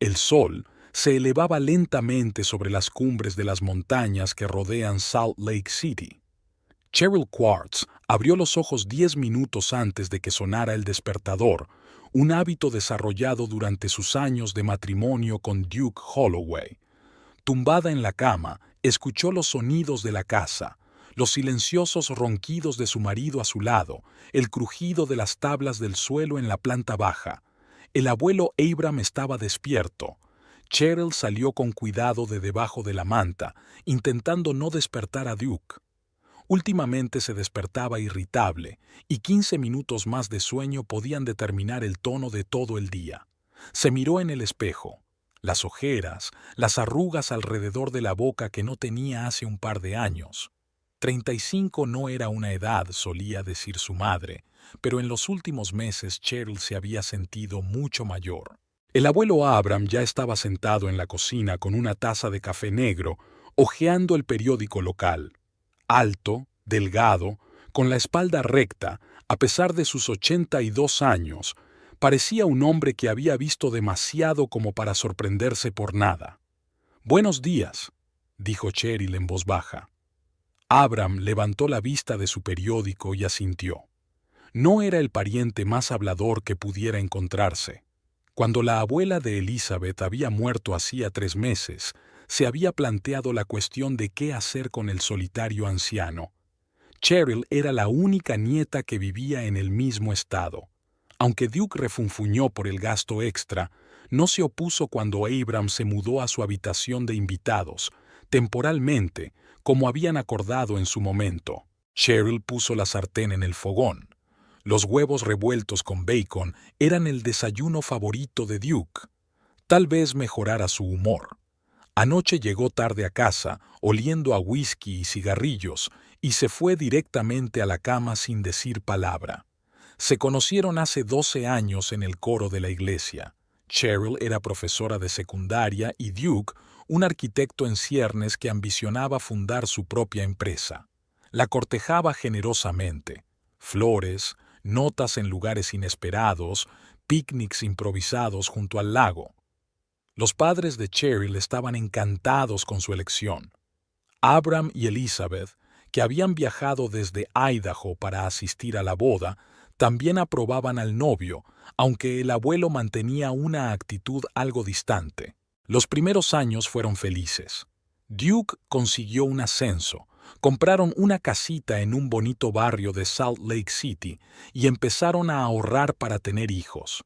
El sol se elevaba lentamente sobre las cumbres de las montañas que rodean Salt Lake City. Cheryl Quartz abrió los ojos 10 minutos antes de que sonara el despertador, un hábito desarrollado durante sus años de matrimonio con Duke Holloway. Tumbada en la cama, escuchó los sonidos de la casa, los silenciosos ronquidos de su marido a su lado, el crujido de las tablas del suelo en la planta baja. El abuelo Abram estaba despierto. Cheryl salió con cuidado de debajo de la manta, intentando no despertar a Duke. Últimamente se despertaba irritable, y 15 minutos más de sueño podían determinar el tono de todo el día. Se miró en el espejo. Las ojeras, las arrugas alrededor de la boca que no tenía hace un par de años. 35 no era una edad, solía decir su madre, pero en los últimos meses Cheryl se había sentido mucho mayor. El abuelo Abram ya estaba sentado en la cocina con una taza de café negro, hojeando el periódico local. Alto, delgado, con la espalda recta, a pesar de sus 82 años, parecía un hombre que había visto demasiado como para sorprenderse por nada. «Buenos días», dijo Cheryl en voz baja. Abram levantó la vista de su periódico y asintió. No era el pariente más hablador que pudiera encontrarse. Cuando la abuela de Elizabeth había muerto hacía 3 meses, se había planteado la cuestión de qué hacer con el solitario anciano. Cheryl era la única nieta que vivía en el mismo estado. Aunque Duke refunfuñó por el gasto extra, no se opuso cuando Abram se mudó a su habitación de invitados, temporalmente, como habían acordado en su momento. Cheryl puso la sartén en el fogón. Los huevos revueltos con bacon eran el desayuno favorito de Duke. Tal vez mejorara su humor. Anoche llegó tarde a casa, oliendo a whisky y cigarrillos, y se fue directamente a la cama sin decir palabra. Se conocieron hace 12 años en el coro de la iglesia. Cheryl era profesora de secundaria y Duke, un arquitecto en ciernes que ambicionaba fundar su propia empresa. La cortejaba generosamente. Flores, notas en lugares inesperados, picnics improvisados junto al lago. Los padres de Cheryl estaban encantados con su elección. Abram y Elizabeth, que habían viajado desde Idaho para asistir a la boda, también aprobaban al novio, aunque el abuelo mantenía una actitud algo distante. Los primeros años fueron felices. Duke consiguió un ascenso, compraron una casita en un bonito barrio de Salt Lake City y empezaron a ahorrar para tener hijos.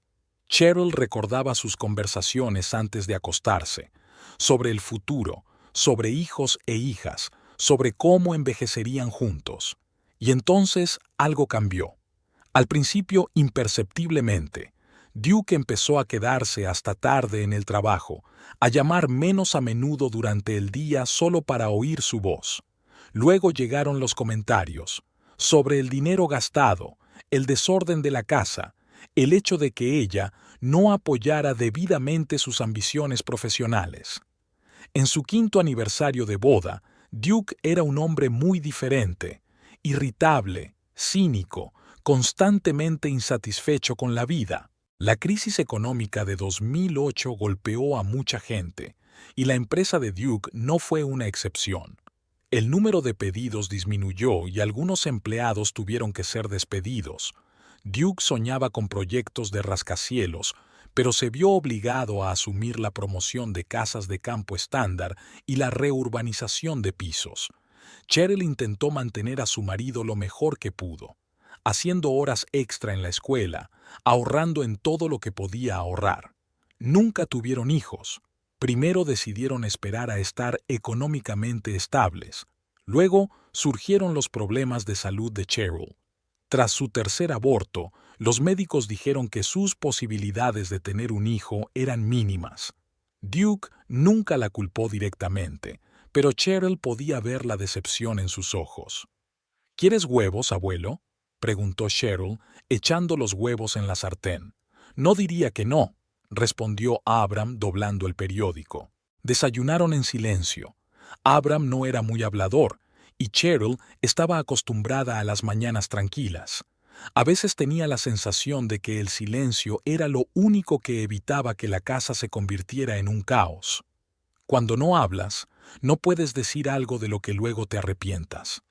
Cheryl recordaba sus conversaciones antes de acostarse, sobre el futuro, sobre hijos e hijas, sobre cómo envejecerían juntos. Y entonces algo cambió. Al principio imperceptiblemente. Duke empezó a quedarse hasta tarde en el trabajo, a llamar menos a menudo durante el día solo para oír su voz. Luego llegaron los comentarios sobre el dinero gastado, el desorden de la casa, el hecho de que ella no apoyara debidamente sus ambiciones profesionales. En su 5º aniversario de boda, Duke era un hombre muy diferente, irritable, cínico, constantemente insatisfecho con la vida. La crisis económica de 2008 golpeó a mucha gente, y la empresa de Duke no fue una excepción. El número de pedidos disminuyó y algunos empleados tuvieron que ser despedidos. Duke soñaba con proyectos de rascacielos, pero se vio obligado a asumir la promoción de casas de campo estándar y la reurbanización de pisos. Cheryl intentó mantener a su marido lo mejor que pudo, haciendo horas extra en la escuela, ahorrando en todo lo que podía ahorrar. Nunca tuvieron hijos. Primero decidieron esperar a estar económicamente estables. Luego surgieron los problemas de salud de Cheryl. Tras su tercer aborto, los médicos dijeron que sus posibilidades de tener un hijo eran mínimas. Duke nunca la culpó directamente, pero Cheryl podía ver la decepción en sus ojos. ¿Quieres huevos, abuelo?, preguntó Cheryl, echando los huevos en la sartén. No diría que no, respondió Abram doblando el periódico. Desayunaron en silencio. Abram no era muy hablador, y Cheryl estaba acostumbrada a las mañanas tranquilas. A veces tenía la sensación de que el silencio era lo único que evitaba que la casa se convirtiera en un caos. Cuando no hablas, no puedes decir algo de lo que luego te arrepientas.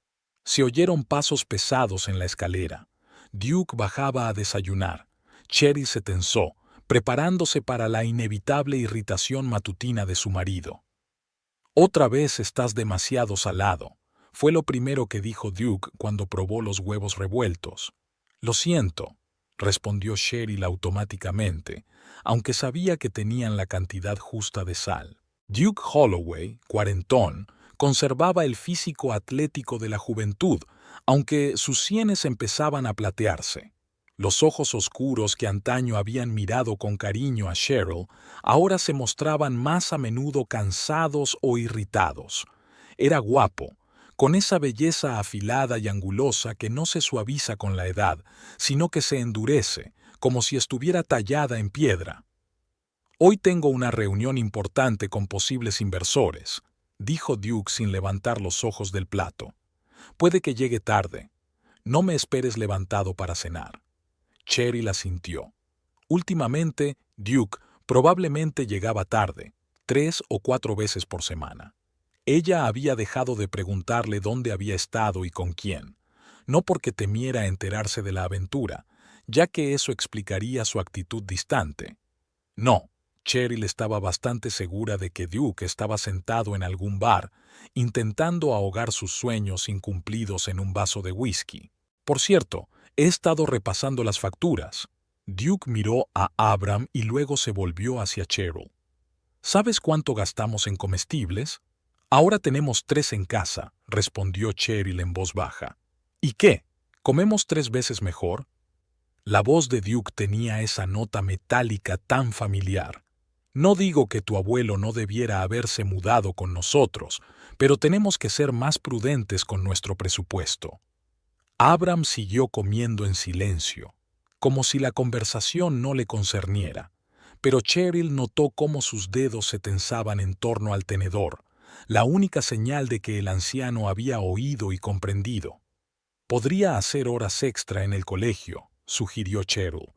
Se oyeron pasos pesados en la escalera. Duke bajaba a desayunar. Cheryl se tensó, preparándose para la inevitable irritación matutina de su marido. «Otra vez estás demasiado salado», fue lo primero que dijo Duke cuando probó los huevos revueltos. «Lo siento», respondió Cheryl automáticamente, aunque sabía que tenían la cantidad justa de sal. Duke Holloway, cuarentón, conservaba el físico atlético de la juventud, aunque sus sienes empezaban a platearse. Los ojos oscuros que antaño habían mirado con cariño a Cheryl, ahora se mostraban más a menudo cansados o irritados. Era guapo, con esa belleza afilada y angulosa que no se suaviza con la edad, sino que se endurece, como si estuviera tallada en piedra. «Hoy tengo una reunión importante con posibles inversores», dijo Duke sin levantar los ojos del plato. «Puede que llegue tarde. No me esperes levantado para cenar». Cheryl asintió. Últimamente, Duke probablemente llegaba tarde, 3 o 4 veces por semana. Ella había dejado de preguntarle dónde había estado y con quién, no porque temiera enterarse de la aventura, ya que eso explicaría su actitud distante. No, Cheryl estaba bastante segura de que Duke estaba sentado en algún bar, intentando ahogar sus sueños incumplidos en un vaso de whisky. «Por cierto, he estado repasando las facturas». Duke miró a Abram y luego se volvió hacia Cheryl. «¿Sabes cuánto gastamos en comestibles?» «Ahora tenemos 3 en casa», respondió Cheryl en voz baja. «¿Y qué? ¿Comemos 3 veces mejor?» La voz de Duke tenía esa nota metálica tan familiar. «No digo que tu abuelo no debiera haberse mudado con nosotros, pero tenemos que ser más prudentes con nuestro presupuesto». Abram siguió comiendo en silencio, como si la conversación no le concerniera, pero Cheryl notó cómo sus dedos se tensaban en torno al tenedor, la única señal de que el anciano había oído y comprendido. «Podría hacer horas extra en el colegio», sugirió Cheryl.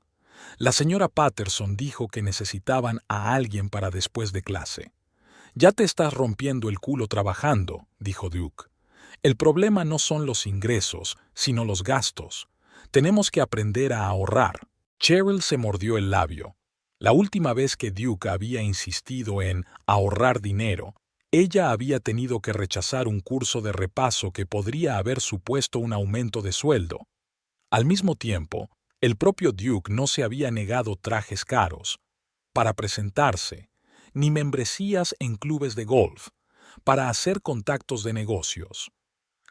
«La señora Patterson dijo que necesitaban a alguien para después de clase». «Ya te estás rompiendo el culo trabajando», dijo Duke. «El problema no son los ingresos, sino los gastos. Tenemos que aprender a ahorrar». Cheryl se mordió el labio. La última vez que Duke había insistido en ahorrar dinero, ella había tenido que rechazar un curso de repaso que podría haber supuesto un aumento de sueldo. Al mismo tiempo, el propio Duke no se había negado trajes caros para presentarse, ni membresías en clubes de golf, para hacer contactos de negocios.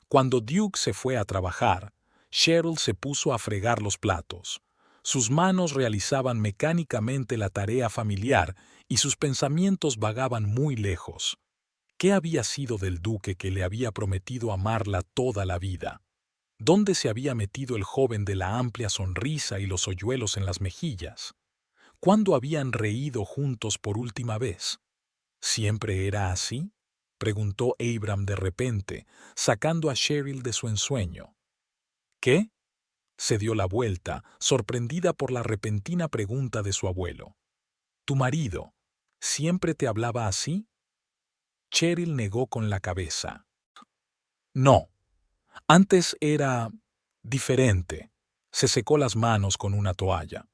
Cuando Duke se fue a trabajar, Cheryl se puso a fregar los platos. Sus manos realizaban mecánicamente la tarea familiar y sus pensamientos vagaban muy lejos. ¿Qué había sido del duque que le había prometido amarla toda la vida? ¿Dónde se había metido el joven de la amplia sonrisa y los hoyuelos en las mejillas? ¿Cuándo habían reído juntos por última vez? ¿Siempre era así?, preguntó Abram de repente, sacando a Cheryl de su ensueño. ¿Qué? Se dio la vuelta, sorprendida por la repentina pregunta de su abuelo. ¿Tu marido siempre te hablaba así? Cheryl negó con la cabeza. No, antes era diferente. Se secó las manos con una toalla.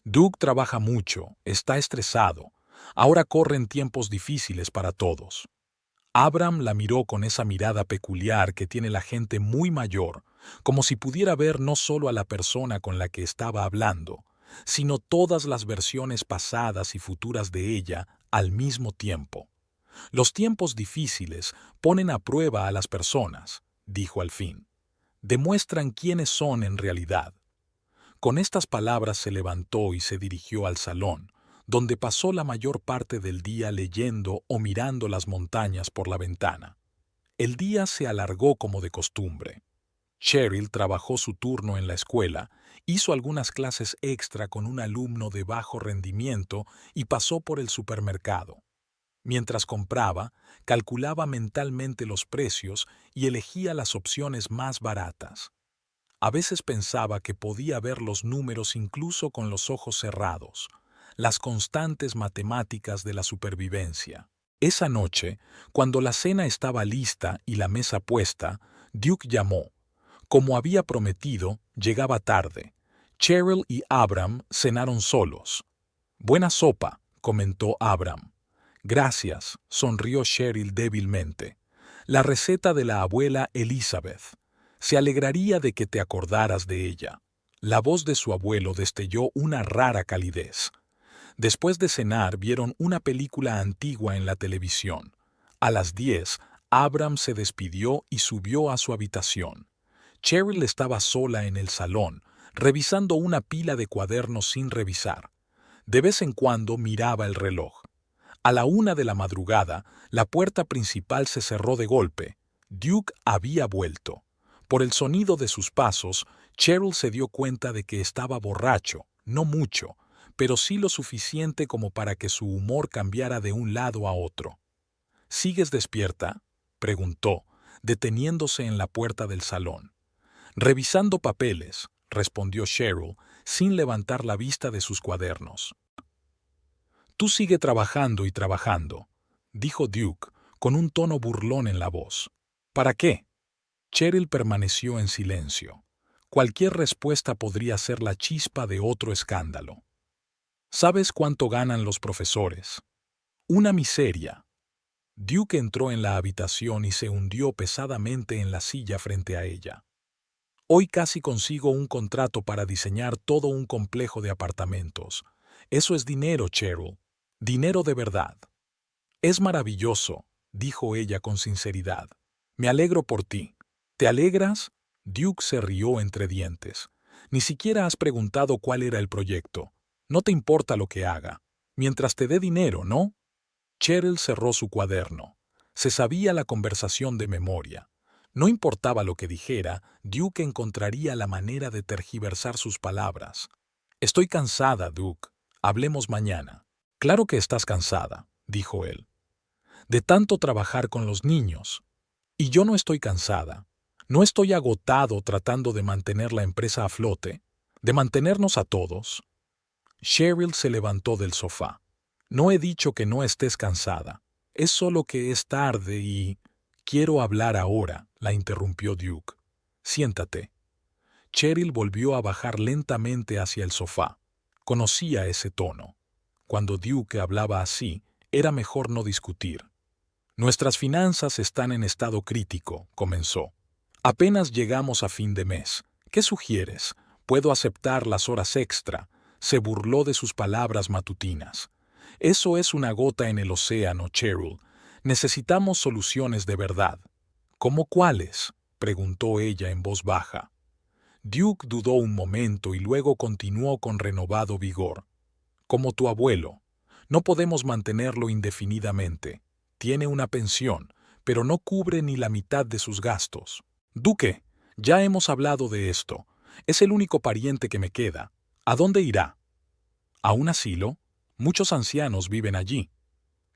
Duke trabaja mucho, está estresado. Ahora corren tiempos difíciles para todos. Abram la miró con esa mirada peculiar que tiene la gente muy mayor, como si pudiera ver no solo a la persona con la que estaba hablando, sino todas las versiones pasadas y futuras de ella al mismo tiempo. Los tiempos difíciles ponen a prueba a las personas, dijo al fin. Demuestran quiénes son en realidad. Con estas palabras se levantó y se dirigió al salón, donde pasó la mayor parte del día leyendo o mirando las montañas por la ventana. El día se alargó como de costumbre. Cheryl trabajó su turno en la escuela, hizo algunas clases extra con un alumno de bajo rendimiento y pasó por el supermercado. Mientras compraba, calculaba mentalmente los precios y elegía las opciones más baratas. A veces pensaba que podía ver los números incluso con los ojos cerrados, las constantes matemáticas de la supervivencia. Esa noche, cuando la cena estaba lista y la mesa puesta, Duke llamó. Como había prometido, llegaba tarde. Cheryl y Abram cenaron solos. «Buena sopa», comentó Abram. «Gracias», sonrió Cheryl débilmente. «La receta de la abuela Elizabeth. Se alegraría de que te acordaras de ella». La voz de su abuelo destelló una rara calidez. Después de cenar, vieron una película antigua en la televisión. A las 10, Abram se despidió y subió a su habitación. Cheryl estaba sola en el salón, revisando una pila de cuadernos sin revisar. De vez en cuando miraba el reloj. A la 1 de la madrugada, la puerta principal se cerró de golpe. Duke había vuelto. Por el sonido de sus pasos, Cheryl se dio cuenta de que estaba borracho, no mucho, pero sí lo suficiente como para que su humor cambiara de un lado a otro. «¿Sigues despierta?», preguntó, deteniéndose en la puerta del salón. «Revisando papeles», respondió Cheryl, sin levantar la vista de sus cuadernos. «Tú sigue trabajando y trabajando», dijo Duke, con un tono burlón en la voz. «¿Para qué?». Cheryl permaneció en silencio. Cualquier respuesta podría ser la chispa de otro escándalo. «¿Sabes cuánto ganan los profesores?». «Una miseria». Duke entró en la habitación y se hundió pesadamente en la silla frente a ella. «Hoy casi consigo un contrato para diseñar todo un complejo de apartamentos. Eso es dinero, Cheryl. Dinero de verdad». «Es maravilloso», dijo ella con sinceridad. «Me alegro por ti». «¿Te alegras?». Duke se rió entre dientes. «Ni siquiera has preguntado cuál era el proyecto. No te importa lo que haga. Mientras te dé dinero, ¿no?». Cheryl cerró su cuaderno. Se sabía la conversación de memoria. No importaba lo que dijera, Duke encontraría la manera de tergiversar sus palabras. «Estoy cansada, Duke. Hablemos mañana». «Claro que estás cansada», dijo él. «De tanto trabajar con los niños. Y yo no estoy cansada. No estoy agotado tratando de mantener la empresa a flote, de mantenernos a todos». Cheryl se levantó del sofá. «No he dicho que no estés cansada. Es solo que es tarde y...». «Quiero hablar ahora», la interrumpió Duke. «Siéntate». Cheryl volvió a bajar lentamente hacia el sofá. Conocía ese tono. Cuando Duke hablaba así, era mejor no discutir. «Nuestras finanzas están en estado crítico», comenzó. «Apenas llegamos a fin de mes. ¿Qué sugieres? Puedo aceptar las horas extra». Se burló de sus palabras matutinas. «Eso es una gota en el océano, Cheryl. Necesitamos soluciones de verdad». «¿Cómo cuáles?», preguntó ella en voz baja. Duke dudó un momento y luego continuó con renovado vigor. «Como tu abuelo. No podemos mantenerlo indefinidamente. Tiene una pensión, pero no cubre ni la mitad de sus gastos». «Duque, ya hemos hablado de esto. Es el único pariente que me queda. ¿A dónde irá?». «¿A un asilo? Muchos ancianos viven allí.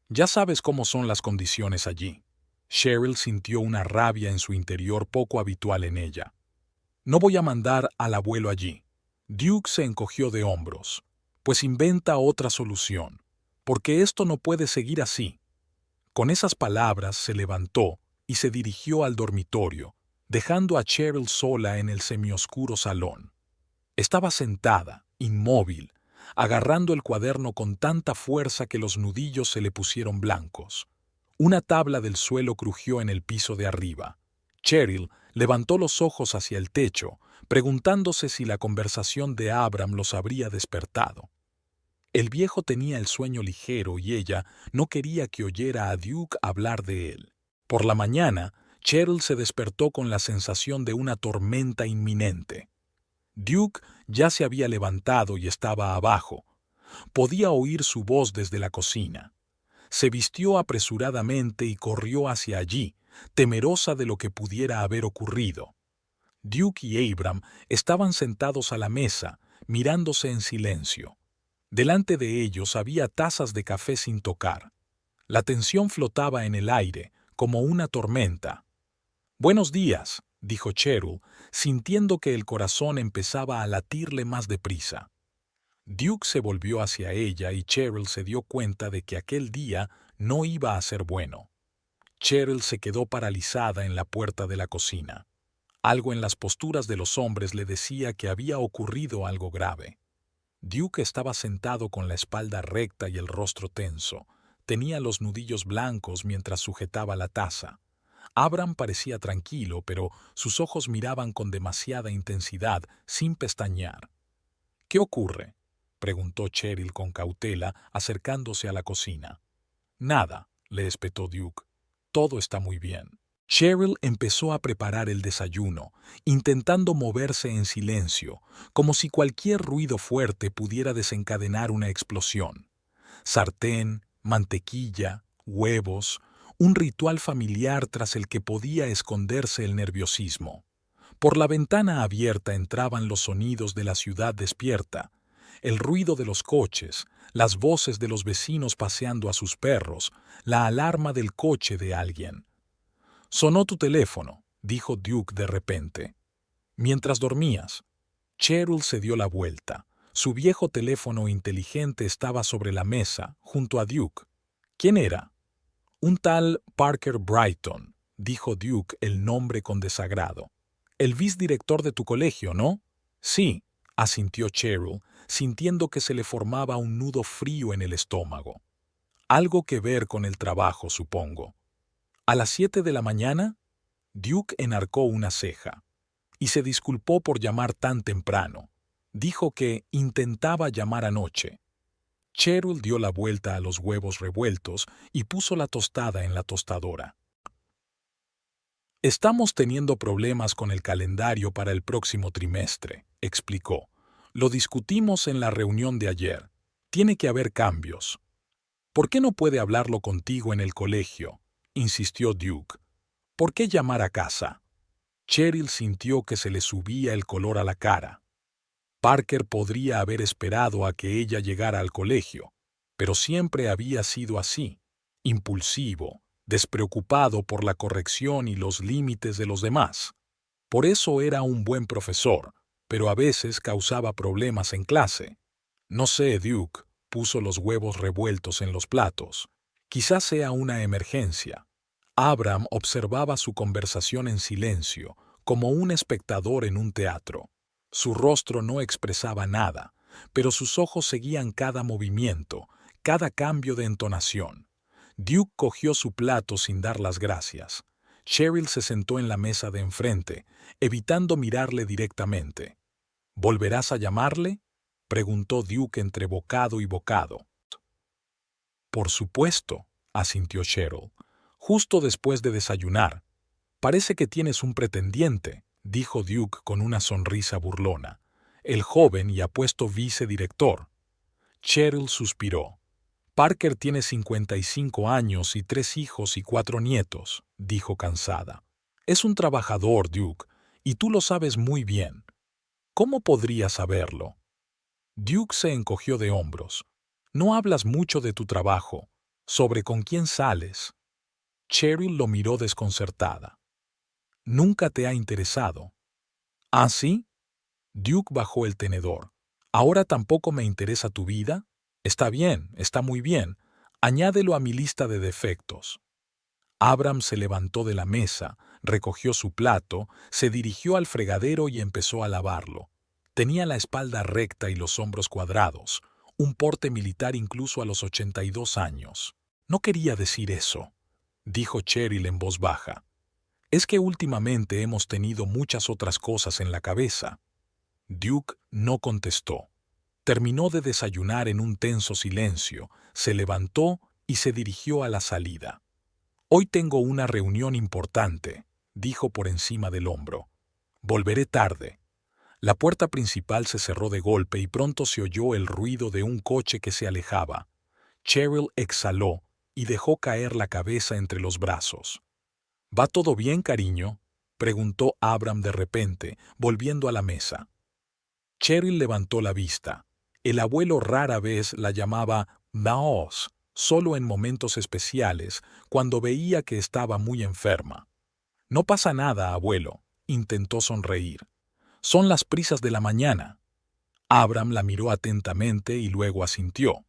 Ya sabes cómo son las condiciones allí». Cheryl sintió una rabia en su interior poco habitual en ella. «No voy a mandar al abuelo allí». Duke se encogió de hombros. «Pues inventa otra solución, porque esto no puede seguir así». Con esas palabras se levantó y se dirigió al dormitorio, dejando a Cheryl sola en el semioscuro salón. Estaba sentada, inmóvil, agarrando el cuaderno con tanta fuerza que los nudillos se le pusieron blancos. Una tabla del suelo crujió en el piso de arriba. Cheryl levantó los ojos hacia el techo, preguntándose si la conversación de Abram los habría despertado. El viejo tenía el sueño ligero y ella no quería que oyera a Duke hablar de él. Por la mañana, Cheryl se despertó con la sensación de una tormenta inminente. Duke ya se había levantado y estaba abajo. Podía oír su voz desde la cocina. Se vistió apresuradamente y corrió hacia allí, temerosa de lo que pudiera haber ocurrido. Duke y Abram estaban sentados a la mesa, mirándose en silencio. Delante de ellos había tazas de café sin tocar. La tensión flotaba en el aire, como una tormenta. «Buenos días», dijo Cheryl, sintiendo que el corazón empezaba a latirle más deprisa. Duke se volvió hacia ella y Cheryl se dio cuenta de que aquel día no iba a ser bueno. Cheryl se quedó paralizada en la puerta de la cocina. Algo en las posturas de los hombres le decía que había ocurrido algo grave. Duke estaba sentado con la espalda recta y el rostro tenso. Tenía los nudillos blancos mientras sujetaba la taza. Abram parecía tranquilo, pero sus ojos miraban con demasiada intensidad, sin pestañear. «¿Qué ocurre?», preguntó Cheryl con cautela, acercándose a la cocina. «Nada», le espetó Duke. «Todo está muy bien». Cheryl empezó a preparar el desayuno, intentando moverse en silencio, como si cualquier ruido fuerte pudiera desencadenar una explosión. Sartén, mantequilla, huevos, un ritual familiar tras el que podía esconderse el nerviosismo. Por la ventana abierta entraban los sonidos de la ciudad despierta, el ruido de los coches, las voces de los vecinos paseando a sus perros, la alarma del coche de alguien. «Sonó tu teléfono», dijo Duke de repente. «Mientras dormías». Cheryl se dio la vuelta. Su viejo teléfono inteligente estaba sobre la mesa, junto a Duke. «¿Quién era?» «Un tal Parker Brighton», dijo Duke el nombre con desagrado. «El vicedirector de tu colegio, ¿no?» «Sí», asintió Cheryl, sintiendo que se le formaba un nudo frío en el estómago. «Algo que ver con el trabajo, supongo». «¿A las 7 de la mañana?» Duke enarcó una ceja y se disculpó por llamar tan temprano. Dijo que intentaba llamar anoche. Cheryl dio la vuelta a los huevos revueltos y puso la tostada en la tostadora. «Estamos teniendo problemas con el calendario para el próximo trimestre», explicó. «Lo discutimos en la reunión de ayer. Tiene que haber cambios». «¿Por qué no puede hablarlo contigo en el colegio?», insistió Duke. «¿Por qué llamar a casa?». Cheryl sintió que se le subía el color a la cara. Parker podría haber esperado a que ella llegara al colegio, pero siempre había sido así, impulsivo, despreocupado por la corrección y los límites de los demás. Por eso era un buen profesor, pero a veces causaba problemas en clase. «No sé, Duke», puso los huevos revueltos en los platos. «Quizás sea una emergencia». Abram observaba su conversación en silencio, como un espectador en un teatro. Su rostro no expresaba nada, pero sus ojos seguían cada movimiento, cada cambio de entonación. Duke cogió su plato sin dar las gracias. Cheryl se sentó en la mesa de enfrente, evitando mirarle directamente. «¿Volverás a llamarle?», preguntó Duke entre bocado y bocado. «Por supuesto», asintió Cheryl. «Justo después de desayunar». «Parece que tienes un pretendiente», dijo Duke con una sonrisa burlona. «El joven y apuesto vicedirector». Cheryl suspiró. «Parker tiene 55 años y 3 hijos y 4 nietos», dijo cansada. «Es un trabajador, Duke, y tú lo sabes muy bien». «¿Cómo podría saberlo?». Duke se encogió de hombros. «No hablas mucho de tu trabajo, sobre con quién sales». Cheryl lo miró desconcertada. «¿Nunca te ha interesado?». «¿Ah, sí?». Duke bajó el tenedor. «¿Ahora tampoco me interesa tu vida? Está bien, está muy bien. Añádelo a mi lista de defectos». Abram se levantó de la mesa, recogió su plato, se dirigió al fregadero y empezó a lavarlo. Tenía la espalda recta y los hombros cuadrados, un porte militar incluso a los 82 años. «No quería decir eso», dijo Cheryl en voz baja. «Es que últimamente hemos tenido muchas otras cosas en la cabeza». Duke no contestó. Terminó de desayunar en un tenso silencio, se levantó y se dirigió a la salida. «Hoy tengo una reunión importante», dijo por encima del hombro. «Volveré tarde». La puerta principal se cerró de golpe y pronto se oyó el ruido de un coche que se alejaba. Cheryl exhaló y dejó caer la cabeza entre los brazos. «¿Va todo bien, cariño?», preguntó Abram de repente, volviendo a la mesa. Cheryl levantó la vista. El abuelo rara vez la llamaba Maos, solo en momentos especiales, cuando veía que estaba muy enferma. «No pasa nada, abuelo», intentó sonreír. Son las prisas de la mañana. Abram la miró atentamente y luego asintió.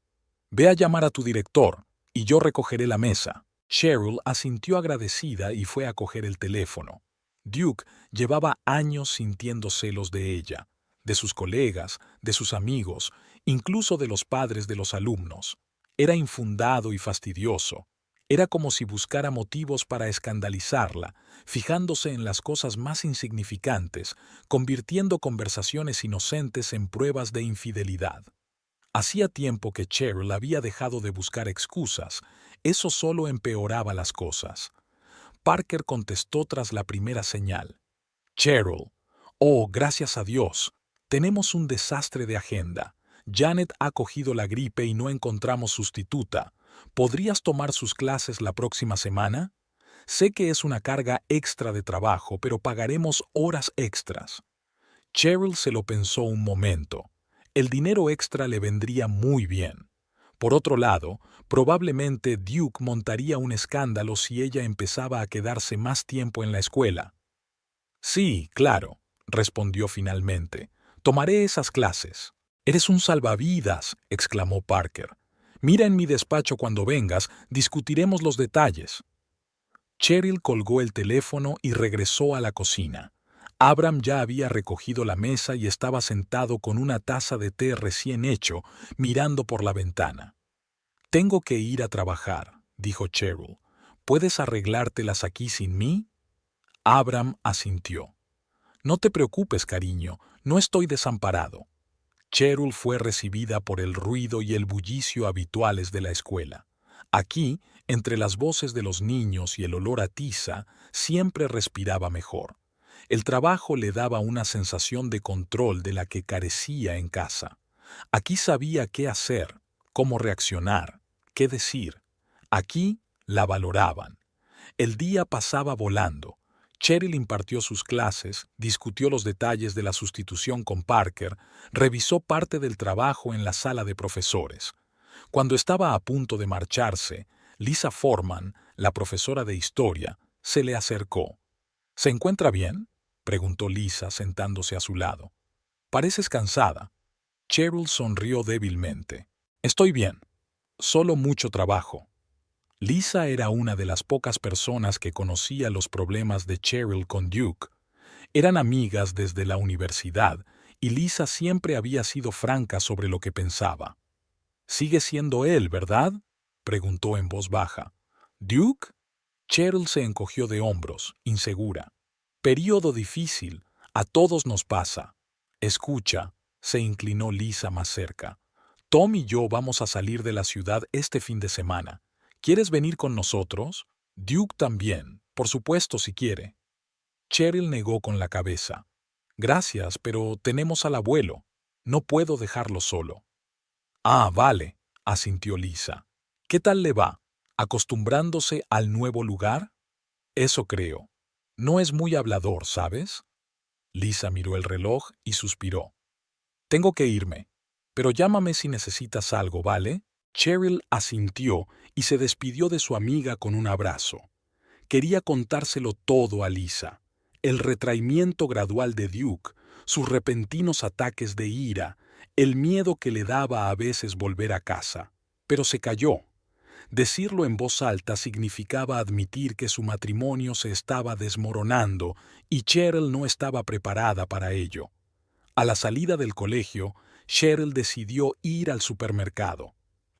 Ve a llamar a tu director, y yo recogeré la mesa. Cheryl asintió agradecida y fue a coger el teléfono. Duke llevaba años sintiendo celos de ella, de sus colegas, de sus amigos, incluso de los padres de los alumnos. Era infundado y fastidioso. Era como si buscara motivos para escandalizarla, fijándose en las cosas más insignificantes, convirtiendo conversaciones inocentes en pruebas de infidelidad. Hacía tiempo que Cheryl había dejado de buscar excusas. Eso solo empeoraba las cosas. Parker contestó tras la primera señal. Cheryl, oh, gracias a Dios, tenemos un desastre de agenda. Janet ha cogido la gripe y no encontramos sustituta. ¿Podrías tomar sus clases la próxima semana? Sé que es una carga extra de trabajo, pero pagaremos horas extras. Cheryl se lo pensó un momento. El dinero extra le vendría muy bien. Por otro lado, probablemente Duke montaría un escándalo si ella empezaba a quedarse más tiempo en la escuela. Sí, claro, respondió finalmente. Tomaré esas clases. Eres un salvavidas, exclamó Parker. Mira en mi despacho cuando vengas, discutiremos los detalles. Cheryl colgó el teléfono y regresó a la cocina. Abram ya había recogido la mesa y estaba sentado con una taza de té recién hecho, mirando por la ventana. Tengo que ir a trabajar, dijo Cheryl. ¿Puedes arreglártelas aquí sin mí? Abram asintió. No te preocupes, cariño, no estoy desamparado. Cheryl fue recibida por el ruido y el bullicio habituales de la escuela. Aquí, entre las voces de los niños y el olor a tiza, siempre respiraba mejor. El trabajo le daba una sensación de control de la que carecía en casa. Aquí sabía qué hacer, cómo reaccionar, qué decir. Aquí la valoraban. El día pasaba volando. Cheryl impartió sus clases, discutió los detalles de la sustitución con Parker, revisó parte del trabajo en la sala de profesores. Cuando estaba a punto de marcharse, Lisa Forman, la profesora de historia, se le acercó. ¿Se encuentra bien?, preguntó Lisa sentándose a su lado. Pareces cansada. Cheryl sonrió débilmente. Estoy bien. Solo mucho trabajo. Lisa era una de las pocas personas que conocía los problemas de Cheryl con Duke. Eran amigas desde la universidad y Lisa siempre había sido franca sobre lo que pensaba. «Sigue siendo él, ¿verdad?», preguntó en voz baja. «¿Duke?». Cheryl se encogió de hombros, insegura. «Período difícil. A todos nos pasa». «Escucha», se inclinó Lisa más cerca. «Tom y yo vamos a salir de la ciudad este fin de semana. ¿Quieres venir con nosotros? Duke también, por supuesto si quiere». Cheryl negó con la cabeza. «Gracias, pero tenemos al abuelo. No puedo dejarlo solo». «Ah, vale», asintió Lisa. «¿Qué tal le va? ¿Acostumbrándose al nuevo lugar?» «Eso creo. No es muy hablador, ¿sabes?». Lisa miró el reloj y suspiró. «Tengo que irme, pero llámame si necesitas algo, ¿vale?». Cheryl asintió y se despidió de su amiga con un abrazo. Quería contárselo todo a Lisa. El retraimiento gradual de Duke, sus repentinos ataques de ira, el miedo que le daba a veces volver a casa. Pero se calló. Decirlo en voz alta significaba admitir que su matrimonio se estaba desmoronando y Cheryl no estaba preparada para ello. A la salida del colegio, Cheryl decidió ir al supermercado.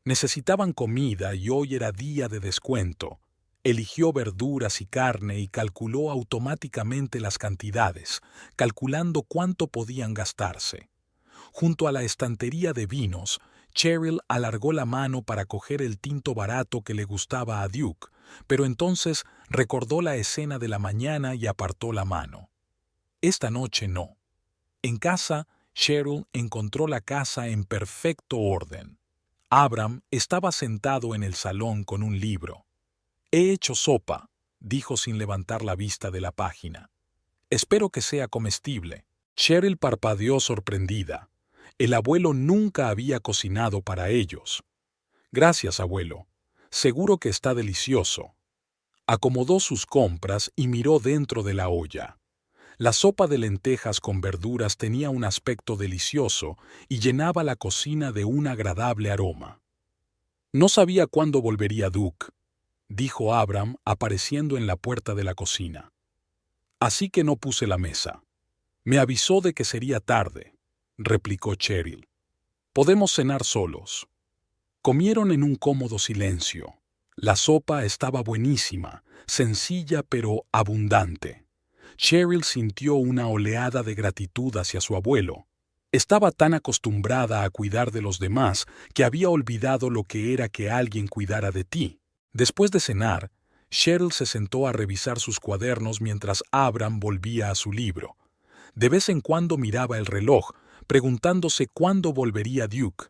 Necesitaban comida y hoy era día de descuento. Eligió verduras y carne y calculó automáticamente las cantidades, calculando cuánto podían gastarse. Junto a la estantería de vinos, Cheryl alargó la mano para coger el tinto barato que le gustaba a Duke, pero entonces recordó la escena de la mañana y apartó la mano. Esta noche no. En casa, Cheryl encontró la casa en perfecto orden. Abram estaba sentado en el salón con un libro. «He hecho sopa», dijo sin levantar la vista de la página. «Espero que sea comestible». Cheryl parpadeó sorprendida. El abuelo nunca había cocinado para ellos. «Gracias, abuelo. Seguro que está delicioso». Acomodó sus compras y miró dentro de la olla. La sopa de lentejas con verduras tenía un aspecto delicioso y llenaba la cocina de un agradable aroma. No sabía cuándo volvería Duke, dijo Abram apareciendo en la puerta de la cocina. Así que no puse la mesa. Me avisó de que sería tarde, replicó Cheryl. Podemos cenar solos. Comieron en un cómodo silencio. La sopa estaba buenísima, sencilla pero abundante. Cheryl sintió una oleada de gratitud hacia su abuelo. Estaba tan acostumbrada a cuidar de los demás que había olvidado lo que era que alguien cuidara de ti. Después de cenar, Cheryl se sentó a revisar sus cuadernos mientras Abram volvía a su libro. De vez en cuando miraba el reloj, preguntándose cuándo volvería Duke.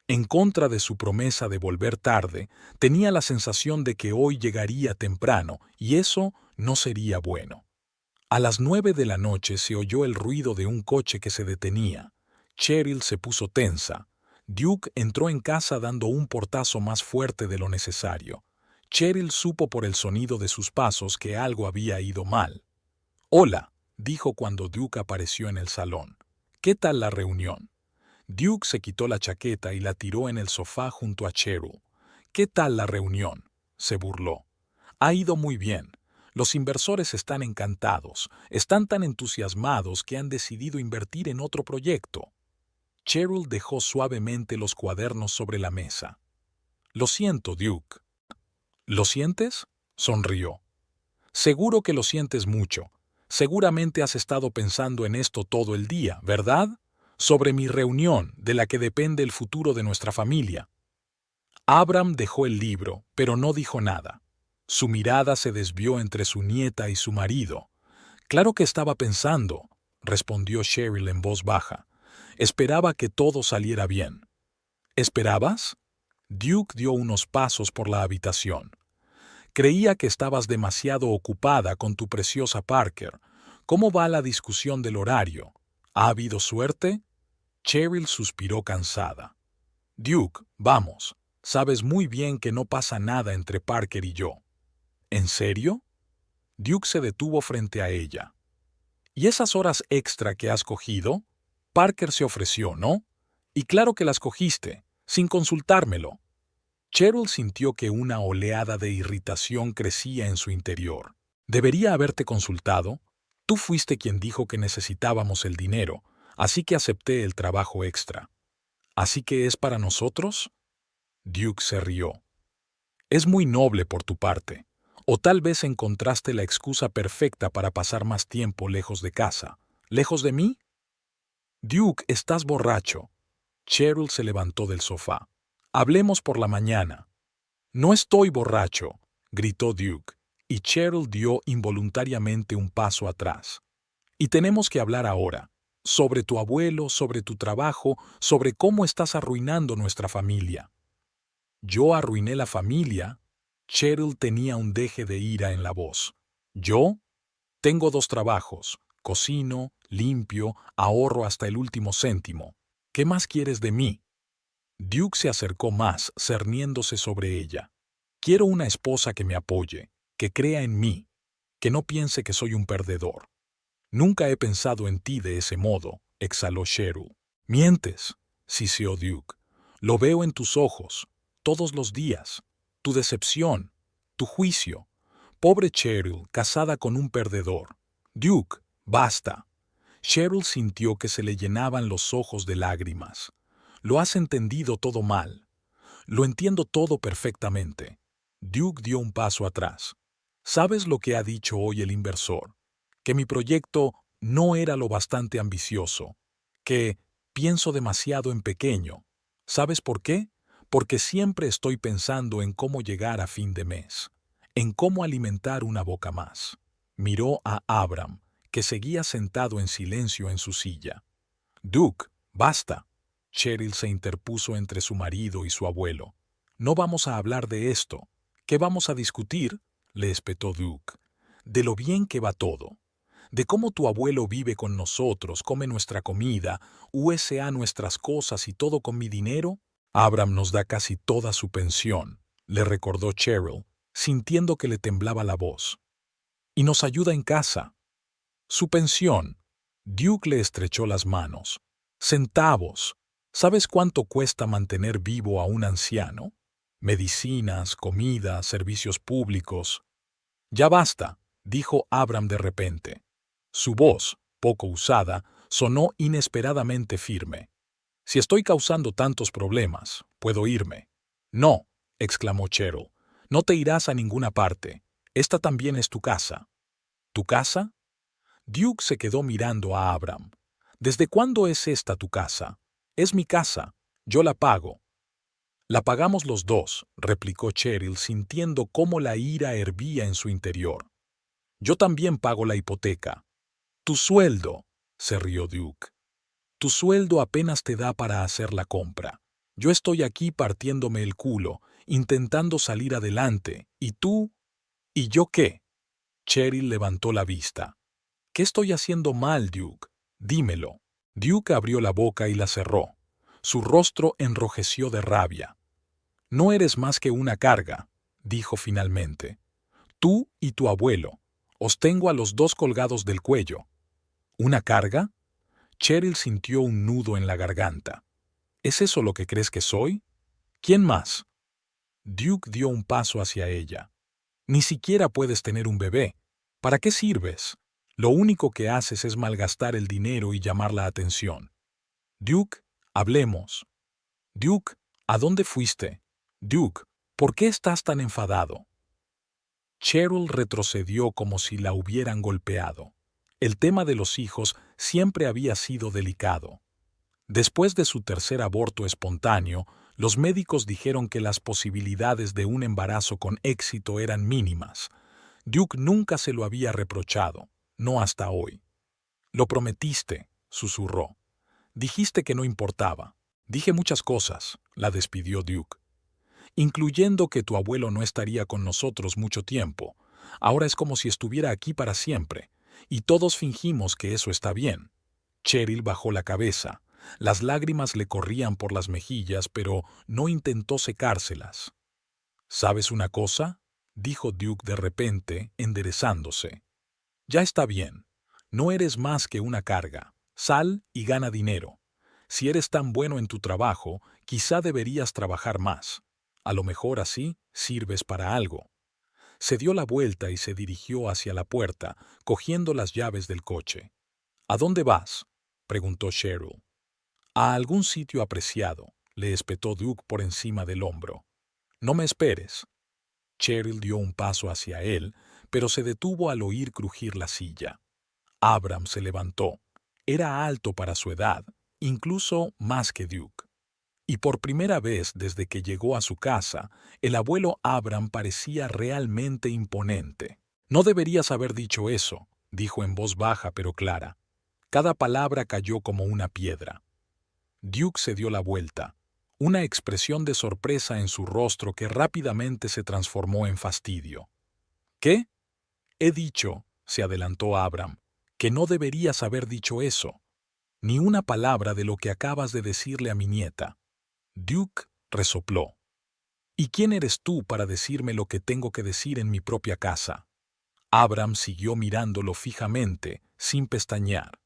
En contra de su promesa de volver tarde, tenía la sensación de que hoy llegaría temprano, y eso no sería bueno. A las 9 de la noche se oyó el ruido de un coche que se detenía. Cheryl se puso tensa. Duke entró en casa dando un portazo más fuerte de lo necesario. Cheryl supo por el sonido de sus pasos que algo había ido mal. «Hola», dijo cuando Duke apareció en el salón. «¿Qué tal la reunión?» Duke se quitó la chaqueta y la tiró en el sofá junto a Cheryl. «¿Qué tal la reunión?», se burló. «Ha ido muy bien. Los inversores están encantados, están tan entusiasmados que han decidido invertir en otro proyecto». Cheryl dejó suavemente los cuadernos sobre la mesa. «Lo siento, Duke». «¿Lo sientes?», sonrió. «Seguro que lo sientes mucho. Seguramente has estado pensando en esto todo el día, ¿verdad? Sobre mi reunión, de la que depende el futuro de nuestra familia». Abram dejó el libro, pero no dijo nada. Su mirada se desvió entre su nieta y su marido. «Claro que estaba pensando», respondió Cheryl en voz baja. «Esperaba que todo saliera bien». «¿Esperabas?». Duke dio unos pasos por la habitación. «Creía que estabas demasiado ocupada con tu preciosa Parker. ¿Cómo va la discusión del horario? ¿Ha habido suerte?». Cheryl suspiró cansada. «Duke, vamos. Sabes muy bien que no pasa nada entre Parker y yo». «¿En serio?». Duke se detuvo frente a ella. «¿Y esas horas extra que has cogido? Parker se ofreció, ¿no? Y claro que las cogiste, sin consultármelo». Cheryl sintió que una oleada de irritación crecía en su interior. «¿Debería haberte consultado? Tú fuiste quien dijo que necesitábamos el dinero, así que acepté el trabajo extra». «¿Así que es para nosotros?». Duke se rió. «Es muy noble por tu parte. O tal vez encontraste la excusa perfecta para pasar más tiempo lejos de casa. ¿Lejos de mí?». «Duke, estás borracho». Cheryl se levantó del sofá. «Hablemos por la mañana». «No estoy borracho», gritó Duke, y Cheryl dio involuntariamente un paso atrás. «Y tenemos que hablar ahora. Sobre tu abuelo, sobre tu trabajo, sobre cómo estás arruinando nuestra familia». «¿Yo arruiné la familia?». Cheryl tenía un deje de ira en la voz. «¿Yo? Tengo 2 trabajos. Cocino, limpio, ahorro hasta el último céntimo. ¿Qué más quieres de mí?». Duke se acercó más, cerniéndose sobre ella. «Quiero una esposa que me apoye, que crea en mí, que no piense que soy un perdedor». «Nunca he pensado en ti de ese modo», exhaló Cheryl. «Mientes», siseó Duke. «Lo veo en tus ojos, todos los días. Tu decepción, tu juicio. Pobre Cheryl, casada con un perdedor». «Duke, basta». Cheryl sintió que se le llenaban los ojos de lágrimas. «Lo has entendido todo mal». «Lo entiendo todo perfectamente». Duke dio un paso atrás. «¿Sabes lo que ha dicho hoy el inversor? Que mi proyecto no era lo bastante ambicioso. Que pienso demasiado en pequeño. ¿Sabes por qué? Porque siempre estoy pensando en cómo llegar a fin de mes. En cómo alimentar una boca más». Miró a Abram, que seguía sentado en silencio en su silla. «Duke, basta». Cheryl se interpuso entre su marido y su abuelo. «No vamos a hablar de esto. ¿Qué vamos a discutir?», le espetó Duke. «De lo bien que va todo. De cómo tu abuelo vive con nosotros, come nuestra comida, USA nuestras cosas y todo con mi dinero». «Abram nos da casi toda su pensión», le recordó Cheryl, sintiendo que le temblaba la voz. «Y nos ayuda en casa». Su pensión. Duke le estrechó las manos. Centavos. ¿Sabes cuánto cuesta mantener vivo a un anciano? Medicinas, comida, servicios públicos. Ya basta, dijo Abram de repente. Su voz, poco usada, sonó inesperadamente firme. Si estoy causando tantos problemas, puedo irme. No, exclamó Cheryl. No te irás a ninguna parte. Esta también es tu casa. ¿Tu casa? Duke se quedó mirando a Abram. ¿Desde cuándo es esta tu casa? Es mi casa. Yo la pago. La pagamos los dos, replicó Cheryl, sintiendo cómo la ira hervía en su interior. Yo también pago la hipoteca. Tu sueldo, se rió Duke. Tu sueldo apenas te da para hacer la compra. Yo estoy aquí partiéndome el culo, intentando salir adelante, ¿y tú? ¿Y yo qué? Cheryl levantó la vista. ¿Qué estoy haciendo mal, Duke? Dímelo. Duke abrió la boca y la cerró. Su rostro enrojeció de rabia. No eres más que una carga, dijo finalmente. Tú y tu abuelo. Os tengo a los dos colgados del cuello. ¿Una carga? Cheryl sintió un nudo en la garganta. ¿Es eso lo que crees que soy? ¿Quién más? Duke dio un paso hacia ella. Ni siquiera puedes tener un bebé. ¿Para qué sirves? Lo único que haces es malgastar el dinero y llamar la atención. Duke, hablemos. Duke, ¿a dónde fuiste? Duke, ¿por qué estás tan enfadado? Cheryl retrocedió como si la hubieran golpeado. El tema de los hijos siempre había sido delicado. Después de su tercer aborto espontáneo, los médicos dijeron que las posibilidades de un embarazo con éxito eran mínimas. Duke nunca se lo había reprochado, no hasta hoy. Lo prometiste, susurró. Dijiste que no importaba. Dije muchas cosas, la despidió Duke. Incluyendo que tu abuelo no estaría con nosotros mucho tiempo. Ahora es como si estuviera aquí para siempre, y todos fingimos que eso está bien. Cheryl bajó la cabeza. Las lágrimas le corrían por las mejillas, pero no intentó secárselas. ¿Sabes una cosa?, dijo Duke de repente, enderezándose. Ya está bien. No eres más que una carga. Sal y gana dinero. Si eres tan bueno en tu trabajo, quizá deberías trabajar más. A lo mejor así sirves para algo. Se dio la vuelta y se dirigió hacia la puerta, cogiendo las llaves del coche. ¿A dónde vas?, preguntó Cheryl. A algún sitio apreciado, le espetó Duke por encima del hombro. No me esperes. Cheryl dio un paso hacia él, pero se detuvo al oír crujir la silla. Abram se levantó. Era alto para su edad, incluso más que Duke. Y por primera vez desde que llegó a su casa, el abuelo Abram parecía realmente imponente. No deberías haber dicho eso, dijo en voz baja pero clara. Cada palabra cayó como una piedra. Duke se dio la vuelta, una expresión de sorpresa en su rostro que rápidamente se transformó en fastidio. ¿Qué? He dicho, se adelantó Abram, que no deberías haber dicho eso. Ni una palabra de lo que acabas de decirle a mi nieta. Duke resopló. ¿Y quién eres tú para decirme lo que tengo que decir en mi propia casa? Abram siguió mirándolo fijamente, sin pestañear.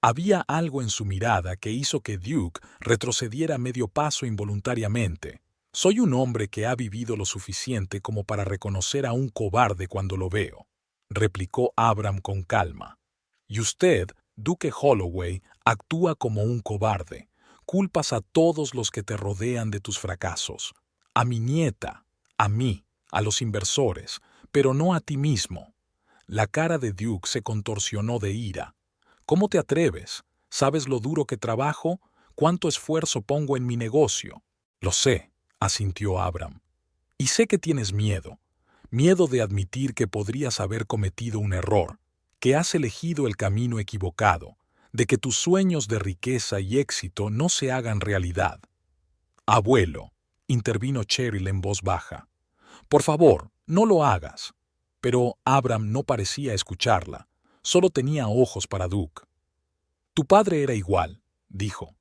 Había algo en su mirada que hizo que Duke retrocediera medio paso involuntariamente. Soy un hombre que ha vivido lo suficiente como para reconocer a un cobarde cuando lo veo, replicó Abram con calma. Y usted, Duke Holloway, actúa como un cobarde. Culpas a todos los que te rodean de tus fracasos. A mi nieta, a mí, a los inversores, pero no a ti mismo. La cara de Duke se contorsionó de ira. ¿Cómo te atreves? ¿Sabes lo duro que trabajo? ¿Cuánto esfuerzo pongo en mi negocio? Lo sé, asintió Abram. Y sé que tienes miedo. Miedo de admitir que podrías haber cometido un error, que has elegido el camino equivocado, de que tus sueños de riqueza y éxito no se hagan realidad. Abuelo, intervino Cheryl en voz baja. Por favor, no lo hagas. Pero Abram no parecía escucharla. Solo tenía ojos para Duke. Tu padre era igual, dijo.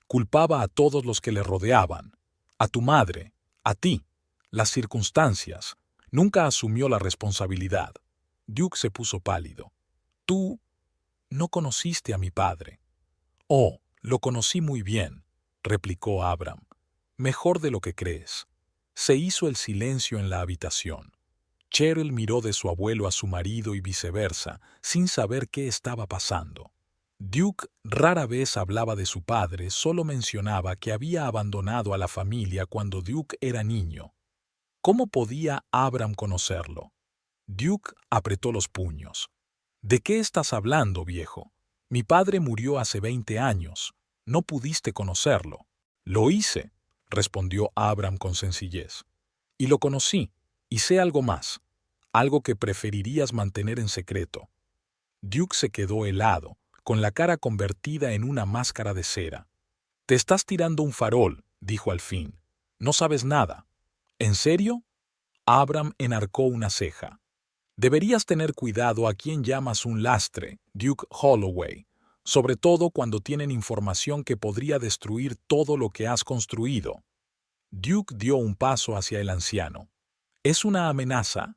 Culpaba a todos los que le rodeaban. A tu madre, a ti, las circunstancias. Nunca asumió la responsabilidad. Duke se puso pálido. Tú no conociste a mi padre. Oh, lo conocí muy bien, replicó Abram. Mejor de lo que crees. Se hizo el silencio en la habitación. Cheryl miró de su abuelo a su marido y viceversa, sin saber qué estaba pasando. Duke rara vez hablaba de su padre, solo mencionaba que había abandonado a la familia cuando Duke era niño. ¿Cómo podía Abram conocerlo? Duke apretó los puños. ¿De qué estás hablando, viejo? Mi padre murió hace 20 años. No pudiste conocerlo. Lo hice, respondió Abram con sencillez. Y lo conocí, y sé algo más, algo que preferirías mantener en secreto. Duke se quedó helado, con la cara convertida en una máscara de cera. Te estás tirando un farol, dijo al fin. No sabes nada. ¿En serio? Abram enarcó una ceja. Deberías tener cuidado a quien llamas un lastre, Duke Holloway, sobre todo cuando tienen información que podría destruir todo lo que has construido. Duke dio un paso hacia el anciano. ¿Es una amenaza?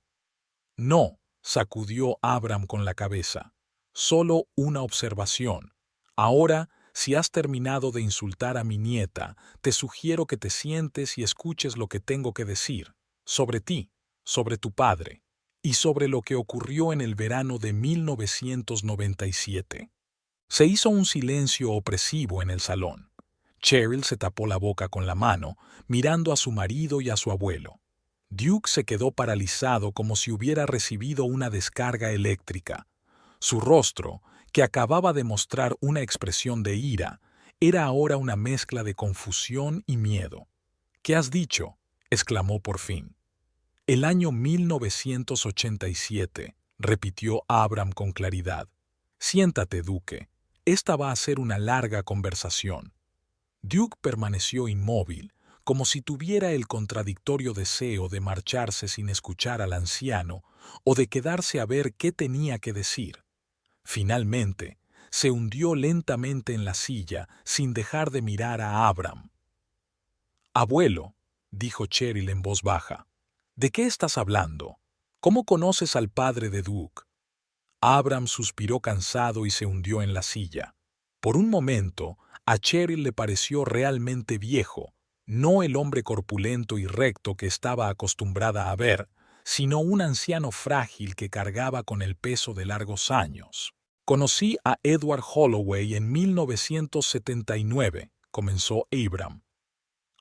No, sacudió Abram con la cabeza. Solo una observación. Ahora, si has terminado de insultar a mi nieta, te sugiero que te sientes y escuches lo que tengo que decir, sobre ti, sobre tu padre, y sobre lo que ocurrió en el verano de 1997. Se hizo un silencio opresivo en el salón. Cheryl se tapó la boca con la mano, mirando a su marido y a su abuelo. Duke se quedó paralizado como si hubiera recibido una descarga eléctrica. Su rostro, que acababa de mostrar una expresión de ira, era ahora una mezcla de confusión y miedo. ¿Qué has dicho?, exclamó por fin. El año 1987, repitió Abram con claridad. Siéntate, Duque. Esta va a ser una larga conversación. Duke permaneció inmóvil, como si tuviera el contradictorio deseo de marcharse sin escuchar al anciano o de quedarse a ver qué tenía que decir. Finalmente, se hundió lentamente en la silla sin dejar de mirar a Abram. «Abuelo», dijo Cheryl en voz baja, «¿de qué estás hablando? ¿Cómo conoces al padre de Duke?» Abram suspiró cansado y se hundió en la silla. Por un momento, a Cheryl le pareció realmente viejo, no el hombre corpulento y recto que estaba acostumbrada a ver, sino un anciano frágil que cargaba con el peso de largos años. «Conocí a Edward Holloway en 1979», comenzó Abram.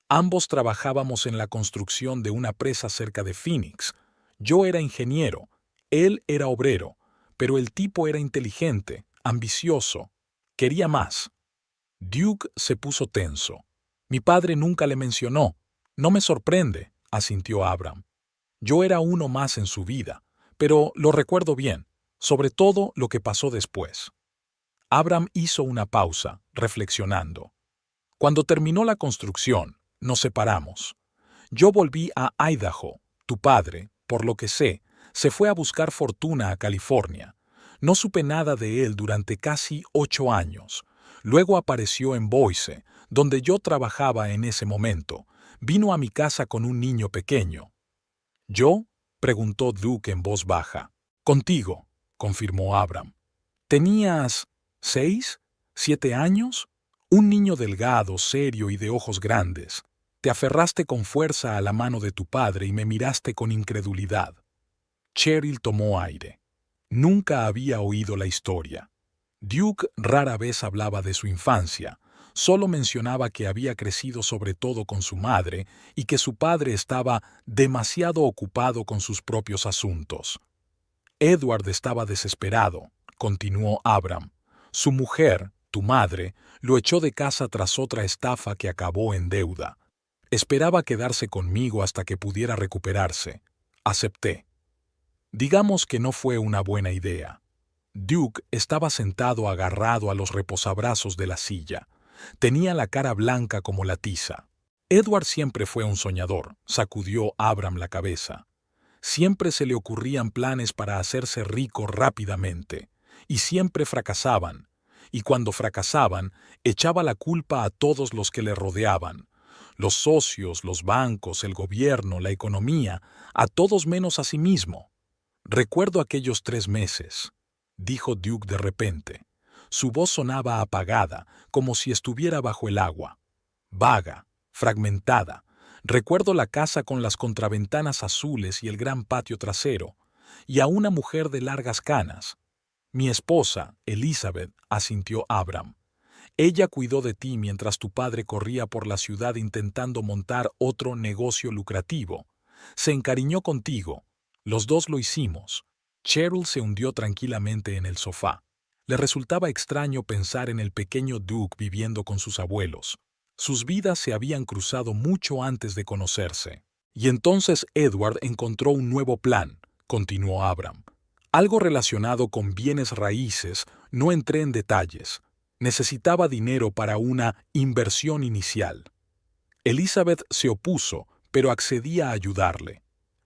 «Ambos trabajábamos en la construcción de una presa cerca de Phoenix. Yo era ingeniero, él era obrero, pero el tipo era inteligente, ambicioso, quería más». Duke se puso tenso. «Mi padre nunca le mencionó. No me sorprende», asintió Abram. «Yo era uno más en su vida, pero lo recuerdo bien, sobre todo lo que pasó después». Abram hizo una pausa, reflexionando. «Cuando terminó la construcción, nos separamos. Yo volví a Idaho. Tu padre, por lo que sé, se fue a buscar fortuna a California. No supe nada de él durante casi 8 años. Luego apareció en Boise, donde yo trabajaba en ese momento. Vino a mi casa con un niño pequeño». «¿Yo?», preguntó Duke en voz baja. «Contigo», confirmó Abram. «¿Tenías 6, 7 años? Un niño delgado, serio y de ojos grandes. Te aferraste con fuerza a la mano de tu padre y me miraste con incredulidad». Cheryl tomó aire. Nunca había oído la historia. Duke rara vez hablaba de su infancia, solo mencionaba que había crecido sobre todo con su madre y que su padre estaba demasiado ocupado con sus propios asuntos. «Edward estaba desesperado», continuó Abram. «Su mujer, tu madre, lo echó de casa tras otra estafa que acabó en deuda. Esperaba quedarse conmigo hasta que pudiera recuperarse. Acepté. Digamos que no fue una buena idea». Duke estaba sentado agarrado a los reposabrazos de la silla. Tenía la cara blanca como la tiza. «Edward siempre fue un soñador», sacudió Abram la cabeza. «Siempre se le ocurrían planes para hacerse rico rápidamente, y siempre fracasaban. Y cuando fracasaban, echaba la culpa a todos los que le rodeaban. Los socios, los bancos, el gobierno, la economía, a todos menos a sí mismo. Recuerdo aquellos 3 meses», dijo Duke de repente. Su voz sonaba apagada, como si estuviera bajo el agua. Vaga, fragmentada. Recuerdo la casa con las contraventanas azules y el gran patio trasero, y a una mujer de largas canas. Mi esposa, Elizabeth, asintió Abram. Ella cuidó de ti mientras tu padre corría por la ciudad intentando montar otro negocio lucrativo. Se encariñó contigo. Los dos lo hicimos. Cheryl se hundió tranquilamente en el sofá. Le resultaba extraño pensar en el pequeño Duke viviendo con sus abuelos. Sus vidas se habían cruzado mucho antes de conocerse. Y entonces Edward encontró un nuevo plan, continuó Abram. Algo relacionado con bienes raíces, no entré en detalles. Necesitaba dinero para una inversión inicial. Elizabeth se opuso, pero accedí a ayudarle.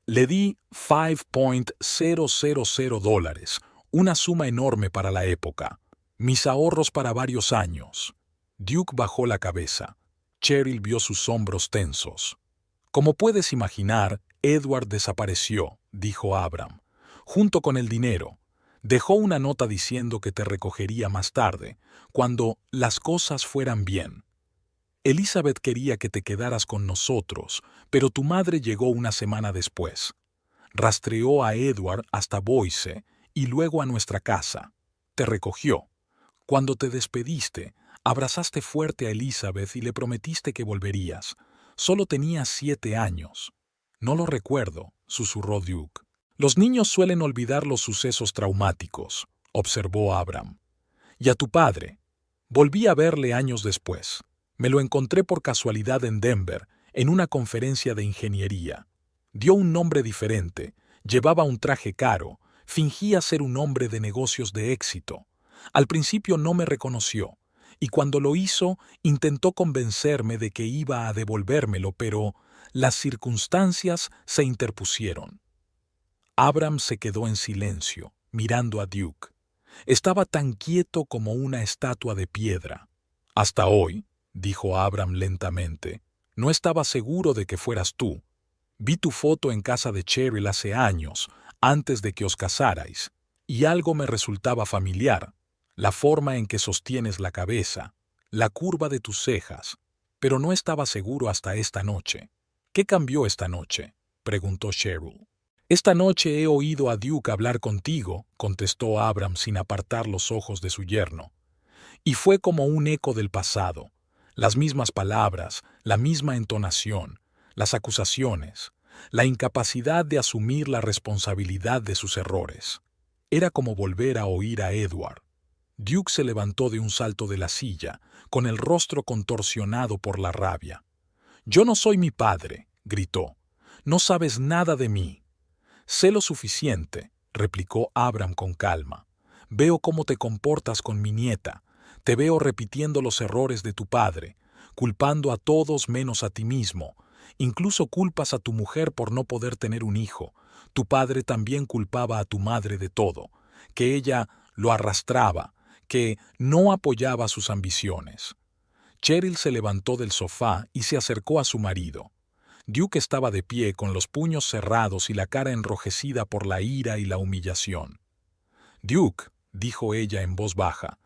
Le di $5,000, una suma enorme para la época. Mis ahorros para varios años. Duke bajó la cabeza. Cheryl vio sus hombros tensos. Como puedes imaginar, Edward desapareció, dijo Abram, junto con el dinero. Dejó una nota diciendo que te recogería más tarde, cuando las cosas fueran bien. Elizabeth quería que te quedaras con nosotros, pero tu madre llegó una semana después. Rastreó a Edward hasta Boise y luego a nuestra casa. Te recogió. Cuando te despediste, abrazaste fuerte a Elizabeth y le prometiste que volverías. Solo tenías 7 años. No lo recuerdo, susurró Duke. Los niños suelen olvidar los sucesos traumáticos, observó Abram. Y a tu padre. Volví a verle años después. Me lo encontré por casualidad en Denver, en una conferencia de ingeniería. Dio un nombre diferente, llevaba un traje caro, fingía ser un hombre de negocios de éxito. Al principio no me reconoció, y cuando lo hizo, intentó convencerme de que iba a devolvérmelo, pero las circunstancias se interpusieron. Abram se quedó en silencio, mirando a Duke. Estaba tan quieto como una estatua de piedra. Hasta hoy, dijo Abram lentamente, no estaba seguro de que fueras tú. Vi tu foto en casa de Cheryl hace años, antes de que os casarais, y algo me resultaba familiar, la forma en que sostienes la cabeza, la curva de tus cejas, pero no estaba seguro hasta esta noche. ¿Qué cambió esta noche?, preguntó Cheryl. Esta noche he oído a Duke hablar contigo, contestó Abram sin apartar los ojos de su yerno. Y fue como un eco del pasado. Las mismas palabras, la misma entonación, las acusaciones, la incapacidad de asumir la responsabilidad de sus errores. Era como volver a oír a Edward. Duke se levantó de un salto de la silla, con el rostro contorsionado por la rabia. «Yo no soy mi padre», gritó. «No sabes nada de mí». «Sé lo suficiente», replicó Abram con calma. «Veo cómo te comportas con mi nieta. Te veo repitiendo los errores de tu padre, culpando a todos menos a ti mismo. Incluso culpas a tu mujer por no poder tener un hijo. Tu padre también culpaba a tu madre de todo, que ella lo arrastraba, que no apoyaba sus ambiciones». Cheryl se levantó del sofá y se acercó a su marido. Duke estaba de pie con los puños cerrados y la cara enrojecida por la ira y la humillación. «Duke», dijo ella en voz baja,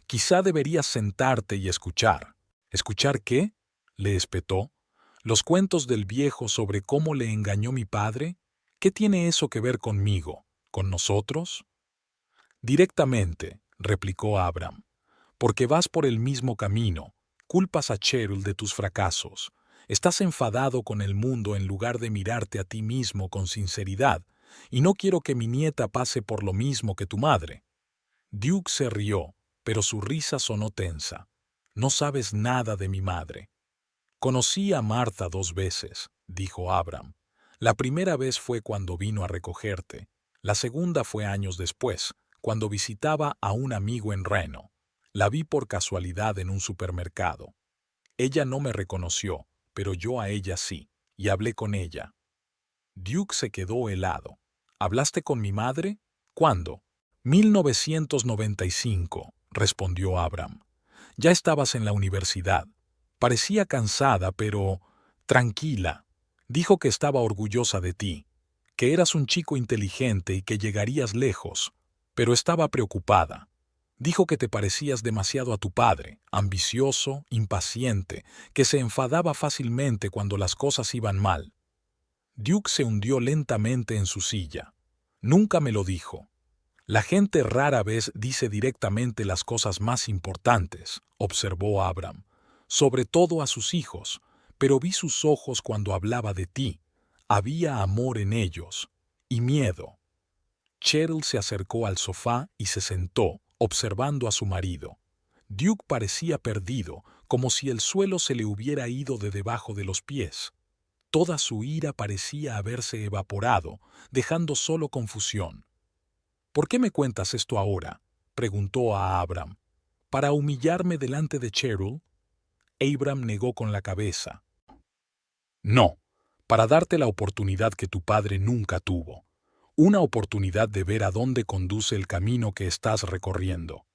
«quizá deberías sentarte y escuchar». «¿Escuchar qué?», le espetó. «¿Los cuentos del viejo sobre cómo le engañó mi padre? ¿Qué tiene eso que ver conmigo, con nosotros?» «Directamente», replicó Abram, «porque vas por el mismo camino, culpas a Cheryl de tus fracasos. Estás enfadado con el mundo en lugar de mirarte a ti mismo con sinceridad, y no quiero que mi nieta pase por lo mismo que tu madre». Duke se rió, pero su risa sonó tensa. «No sabes nada de mi madre». «Conocí a Martha 2 veces», dijo Abram. «La primera vez fue cuando vino a recogerte. La segunda fue años después, cuando visitaba a un amigo en Reno. La vi por casualidad en un supermercado. Ella no me reconoció, pero yo a ella sí, y hablé con ella». Duke se quedó helado. «¿Hablaste con mi madre? ¿Cuándo?» «1995», respondió Abram. «Ya estabas en la universidad. Parecía cansada, pero tranquila. Dijo que estaba orgullosa de ti, que eras un chico inteligente y que llegarías lejos, pero estaba preocupada. Dijo que te parecías demasiado a tu padre, ambicioso, impaciente, que se enfadaba fácilmente cuando las cosas iban mal. Duke se hundió lentamente en su silla. Nunca me lo dijo. La gente rara vez dice directamente las cosas más importantes, observó Abram, sobre todo a sus hijos, pero vi sus ojos cuando hablaba de ti. Había amor en ellos y miedo. Cheryl se acercó al sofá y se sentó, observando a su marido. Duke parecía perdido, como si el suelo se le hubiera ido de debajo de los pies. Toda su ira parecía haberse evaporado, dejando solo confusión. ¿Por qué me cuentas esto ahora?, preguntó a Abram. ¿Para humillarme delante de Cheryl? Abram negó con la cabeza. No, para darte la oportunidad que tu padre nunca tuvo. Una oportunidad de ver a dónde conduce el camino que estás recorriendo.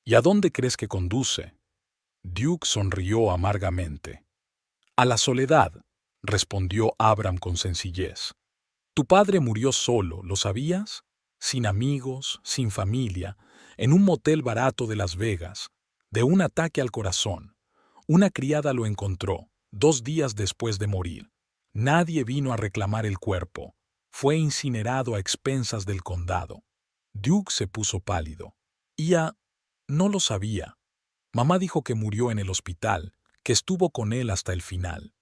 ¿Y a dónde crees que conduce? Duke sonrió amargamente. A la soledad, respondió Abram con sencillez. Tu padre murió solo, ¿lo sabías? Sin amigos, sin familia, en un motel barato de Las Vegas, de un ataque al corazón. Una criada lo encontró, 2 días después de morir. Nadie vino a reclamar el cuerpo. Fue incinerado a expensas del condado. Duke se puso pálido. No lo sabía. Mamá dijo que murió en el hospital, que estuvo con él hasta el final.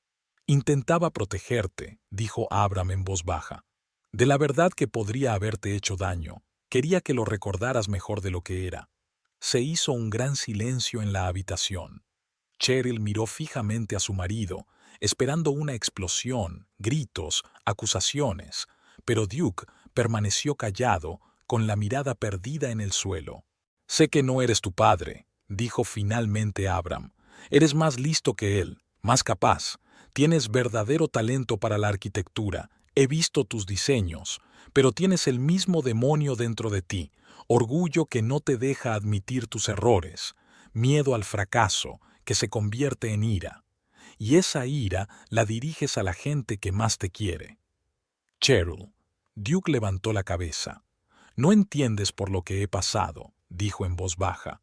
Intentaba protegerte, dijo Abram en voz baja. De la verdad que podría haberte hecho daño. Quería que lo recordaras mejor de lo que era. Se hizo un gran silencio en la habitación. Cheryl miró fijamente a su marido, esperando una explosión, gritos, acusaciones, pero Duke permaneció callado, con la mirada perdida en el suelo. Sé que no eres tu padre, dijo finalmente Abram. Eres más listo que él, más capaz. Tienes verdadero talento para la arquitectura. He visto tus diseños, pero tienes el mismo demonio dentro de ti, orgullo que no te deja admitir tus errores, miedo al fracaso, que se convierte en ira. Y esa ira la diriges a la gente que más te quiere. Cheryl, Duke levantó la cabeza. No entiendes por lo que he pasado, dijo en voz baja.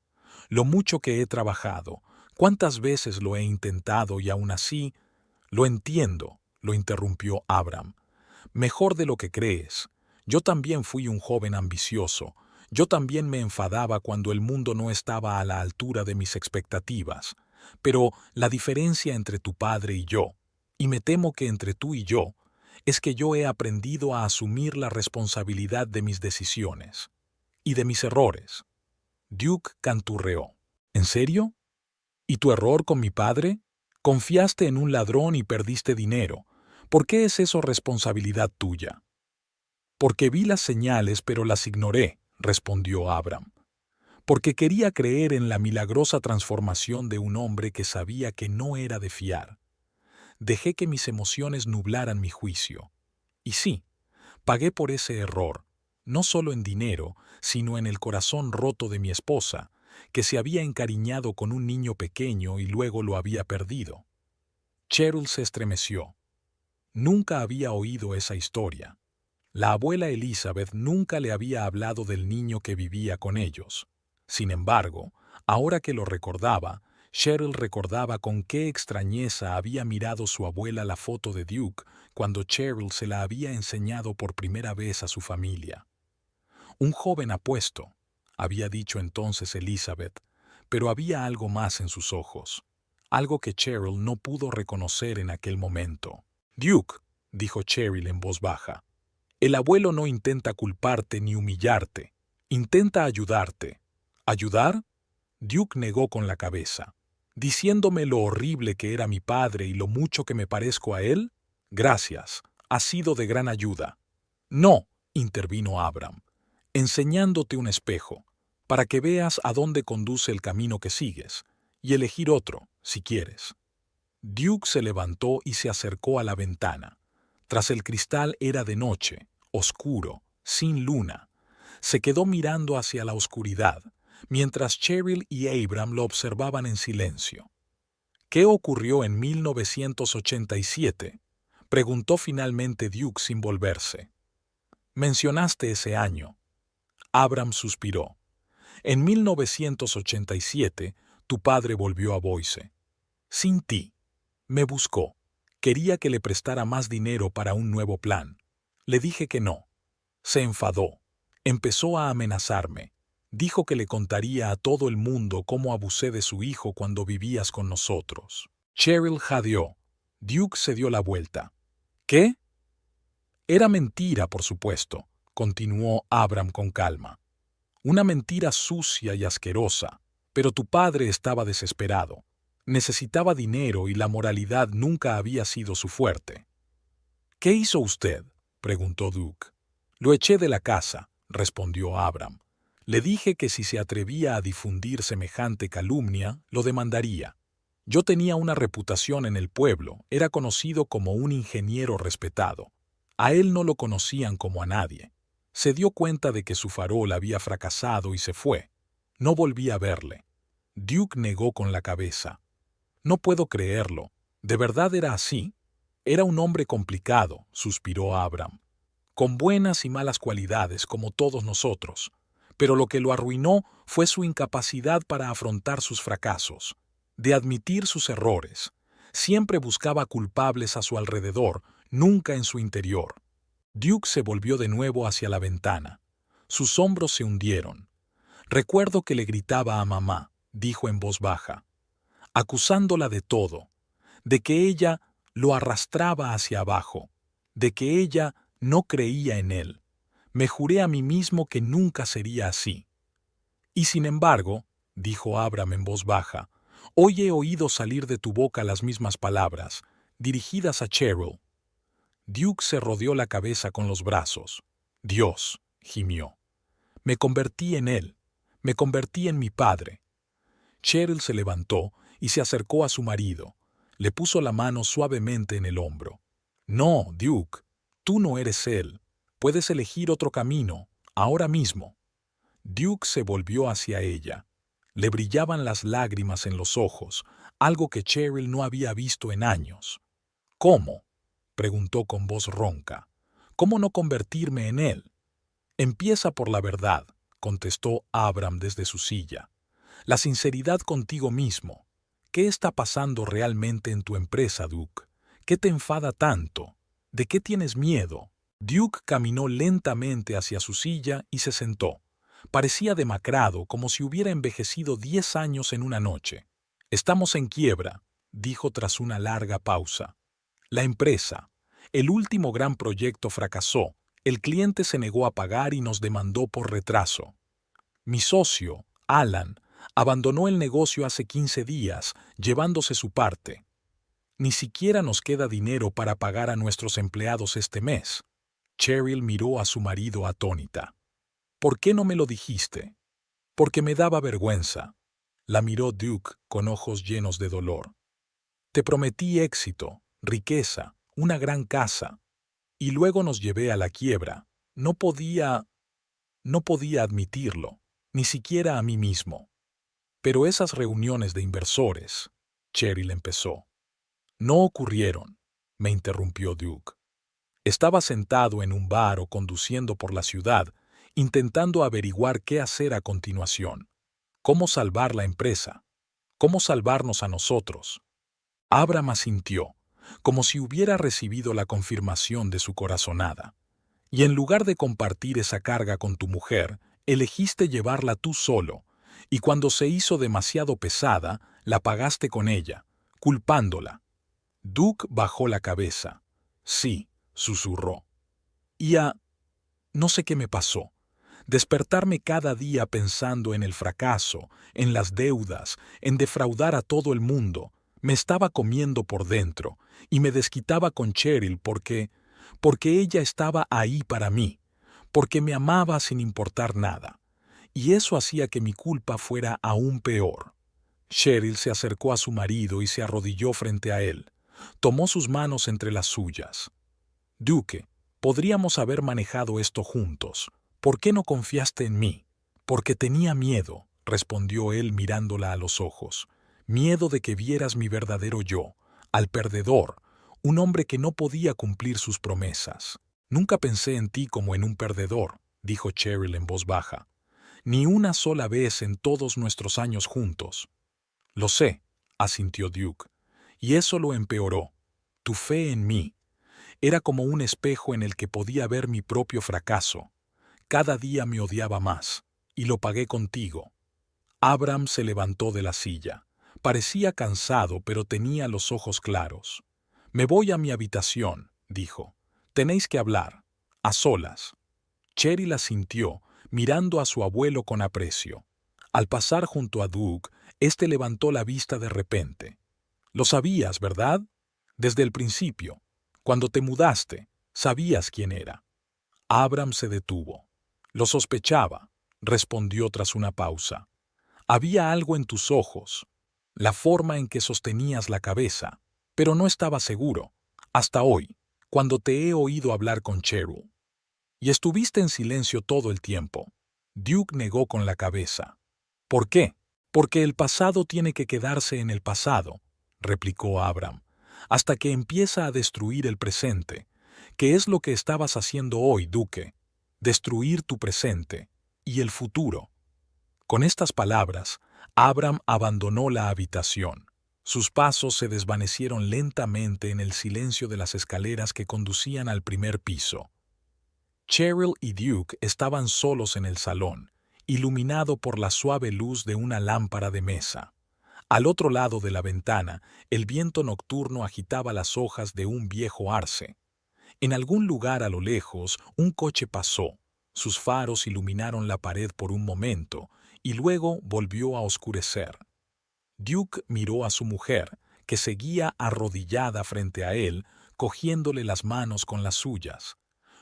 Lo mucho que he trabajado, cuántas veces lo he intentado y aún así... Lo entiendo, lo interrumpió Abram. Mejor de lo que crees. Yo también fui un joven ambicioso. Yo también me enfadaba cuando el mundo no estaba a la altura de mis expectativas. Pero la diferencia entre tu padre y yo, y me temo que entre tú y yo, es que yo he aprendido a asumir la responsabilidad de mis decisiones y de mis errores. Duke canturreó. ¿En serio? ¿Y tu error con mi padre? Confiaste en un ladrón y perdiste dinero. ¿Por qué es eso responsabilidad tuya? Porque vi las señales pero las ignoré, respondió Abram. Porque quería creer en la milagrosa transformación de un hombre que sabía que no era de fiar. Dejé que mis emociones nublaran mi juicio. Y sí, pagué por ese error, no solo en dinero, sino en el corazón roto de mi esposa, que se había encariñado con un niño pequeño y luego lo había perdido. Cheryl se estremeció. Nunca había oído esa historia. La abuela Elizabeth nunca le había hablado del niño que vivía con ellos. Sin embargo, ahora que lo recordaba, Cheryl recordaba con qué extrañeza había mirado su abuela la foto de Duke cuando Cheryl se la había enseñado por primera vez a su familia. Un joven apuesto, había dicho entonces Elizabeth, pero había algo más en sus ojos, algo que Cheryl no pudo reconocer en aquel momento. Duke, dijo Cheryl en voz baja, el abuelo no intenta culparte ni humillarte, intenta ayudarte. ¿Ayudar? Duke negó con la cabeza. ¿Diciéndome lo horrible que era mi padre y lo mucho que me parezco a él? Gracias, ha sido de gran ayuda. No, intervino Abram, enseñándote un espejo, para que veas a dónde conduce el camino que sigues, y elegir otro, si quieres. Duke se levantó y se acercó a la ventana. Tras el cristal era de noche, oscuro, sin luna. Se quedó mirando hacia la oscuridad, mientras Cheryl y Abram lo observaban en silencio. ¿Qué ocurrió en 1987? Preguntó finalmente Duke sin volverse. Mencionaste ese año. Abram suspiró. En 1987, tu padre volvió a Boise. Sin ti. Me buscó. Quería que le prestara más dinero para un nuevo plan. Le dije que no. Se enfadó. Empezó a amenazarme. Dijo que le contaría a todo el mundo cómo abusé de su hijo cuando vivías con nosotros. Cheryl jadeó. Duke se dio la vuelta. ¿Qué? Era mentira, por supuesto, continuó Abram con calma. Una mentira sucia y asquerosa, pero tu padre estaba desesperado. Necesitaba dinero y la moralidad nunca había sido su fuerte. ¿Qué hizo usted?, preguntó Duke. Lo eché de la casa, respondió Abram. Le dije que si se atrevía a difundir semejante calumnia, lo demandaría. Yo tenía una reputación en el pueblo, era conocido como un ingeniero respetado. A él no lo conocían como a nadie. Se dio cuenta de que su farol había fracasado y se fue. No volví a verle. Duke negó con la cabeza. No puedo creerlo. ¿De verdad era así? Era un hombre complicado, suspiró Abram, con buenas y malas cualidades como todos nosotros, pero lo que lo arruinó fue su incapacidad para afrontar sus fracasos, de admitir sus errores. Siempre buscaba culpables a su alrededor, nunca en su interior. Duke se volvió de nuevo hacia la ventana. Sus hombros se hundieron. Recuerdo que le gritaba a mamá, dijo en voz baja, acusándola de todo, de que ella lo arrastraba hacia abajo, de que ella no creía en él. Me juré a mí mismo que nunca sería así. Y sin embargo, dijo Abram en voz baja, hoy he oído salir de tu boca las mismas palabras, dirigidas a Cheryl. Duke se rodeó la cabeza con los brazos. Dios, gimió. Me convertí en él. Me convertí en mi padre. Cheryl se levantó y se acercó a su marido. Le puso la mano suavemente en el hombro. No, Duke, tú no eres él. Puedes elegir otro camino, ahora mismo. Duke se volvió hacia ella. Le brillaban las lágrimas en los ojos, algo que Cheryl no había visto en años. ¿Cómo?, preguntó con voz ronca. ¿Cómo no convertirme en él? Empieza por la verdad, contestó Abram desde su silla. La sinceridad contigo mismo. ¿Qué está pasando realmente en tu empresa, Duke? ¿Qué te enfada tanto? ¿De qué tienes miedo? Duke caminó lentamente hacia su silla y se sentó. Parecía demacrado, como si hubiera envejecido 10 años en una noche. Estamos en quiebra, dijo tras una larga pausa. La empresa, el último gran proyecto fracasó. El cliente se negó a pagar y nos demandó por retraso. Mi socio, Alan, abandonó el negocio hace 15 días, llevándose su parte. Ni siquiera nos queda dinero para pagar a nuestros empleados este mes. Cheryl miró a su marido atónita. ¿Por qué no me lo dijiste? Porque me daba vergüenza. La miró Duke con ojos llenos de dolor. Te prometí éxito, riqueza, una gran casa. Y luego nos llevé a la quiebra. No podía admitirlo, ni siquiera a mí mismo. Pero esas reuniones de inversores, Cheryl empezó. No ocurrieron, me interrumpió Duke. Estaba sentado en un bar o conduciendo por la ciudad, intentando averiguar qué hacer a continuación. Cómo salvar la empresa. Cómo salvarnos a nosotros. Abram asintió, como si hubiera recibido la confirmación de su corazonada. Y en lugar de compartir esa carga con tu mujer, elegiste llevarla tú solo, y cuando se hizo demasiado pesada, la pagaste con ella, culpándola. Duke bajó la cabeza. Sí, susurró. No sé qué me pasó. Despertarme cada día pensando en el fracaso, en las deudas, en defraudar a todo el mundo, me estaba comiendo por dentro, y me desquitaba con Cheryl porque ella estaba ahí para mí, porque me amaba sin importar nada. Y eso hacía que mi culpa fuera aún peor. Cheryl se acercó a su marido y se arrodilló frente a él. Tomó sus manos entre las suyas. Duke, podríamos haber manejado esto juntos. ¿Por qué no confiaste en mí? Porque tenía miedo, respondió él mirándola a los ojos. Miedo de que vieras mi verdadero yo, al perdedor, un hombre que no podía cumplir sus promesas. Nunca pensé en ti como en un perdedor, dijo Cheryl en voz baja. Ni una sola vez en todos nuestros años juntos. Lo sé, asintió Duke, y eso lo empeoró. Tu fe en mí era como un espejo en el que podía ver mi propio fracaso. Cada día me odiaba más, y lo pagué contigo. Abram se levantó de la silla. Parecía cansado, pero tenía los ojos claros. Me voy a mi habitación, dijo. Tenéis que hablar, a solas. Cheryl asintió, mirando a su abuelo con aprecio. Al pasar junto a Duke, éste levantó la vista de repente. Lo sabías, ¿verdad? Desde el principio. Cuando te mudaste, sabías quién era. Abram se detuvo. Lo sospechaba, respondió tras una pausa. Había algo en tus ojos, la forma en que sostenías la cabeza, pero no estaba seguro, hasta hoy, cuando te he oído hablar con Cheryl. Y estuviste en silencio todo el tiempo. Duke negó con la cabeza. ¿Por qué? Porque el pasado tiene que quedarse en el pasado, replicó Abram, hasta que empieza a destruir el presente. ¿Qué es lo que estabas haciendo hoy, Duque? Destruir tu presente y el futuro. Con estas palabras, Abram abandonó la habitación. Sus pasos se desvanecieron lentamente en el silencio de las escaleras que conducían al primer piso. Cheryl y Duke estaban solos en el salón, iluminado por la suave luz de una lámpara de mesa. Al otro lado de la ventana, el viento nocturno agitaba las hojas de un viejo arce. En algún lugar a lo lejos, un coche pasó. Sus faros iluminaron la pared por un momento, y luego volvió a oscurecer. Duke miró a su mujer, que seguía arrodillada frente a él, cogiéndole las manos con las suyas.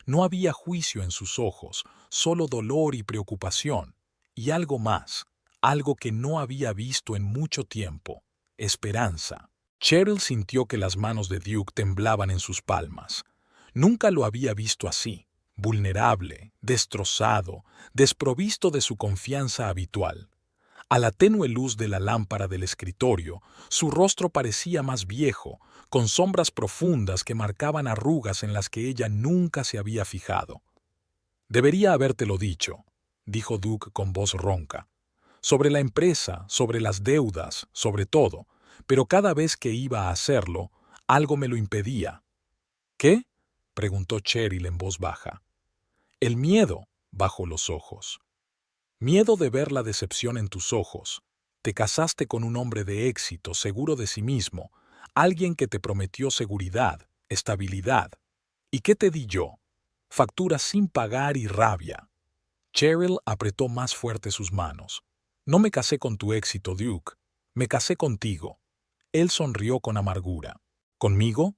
No había juicio en sus ojos, solo dolor y preocupación, y algo más, algo que no había visto en mucho tiempo, esperanza. Cheryl sintió que las manos de Duke temblaban en sus palmas. Nunca lo había visto así, vulnerable, destrozado, desprovisto de su confianza habitual. A la tenue luz de la lámpara del escritorio, su rostro parecía más viejo, con sombras profundas que marcaban arrugas en las que ella nunca se había fijado. «Debería habértelo dicho», dijo Duke con voz ronca. «Sobre la empresa, sobre las deudas, sobre todo, pero cada vez que iba a hacerlo, algo me lo impedía». «¿Qué?», preguntó Cheryl en voz baja. «El miedo», bajó los ojos. «Miedo de ver la decepción en tus ojos. Te casaste con un hombre de éxito, seguro de sí mismo, alguien que te prometió seguridad, estabilidad. ¿Y qué te di yo? Facturas sin pagar y rabia». Cheryl apretó más fuerte sus manos. «No me casé con tu éxito, Duke. Me casé contigo». Él sonrió con amargura. «¿Conmigo?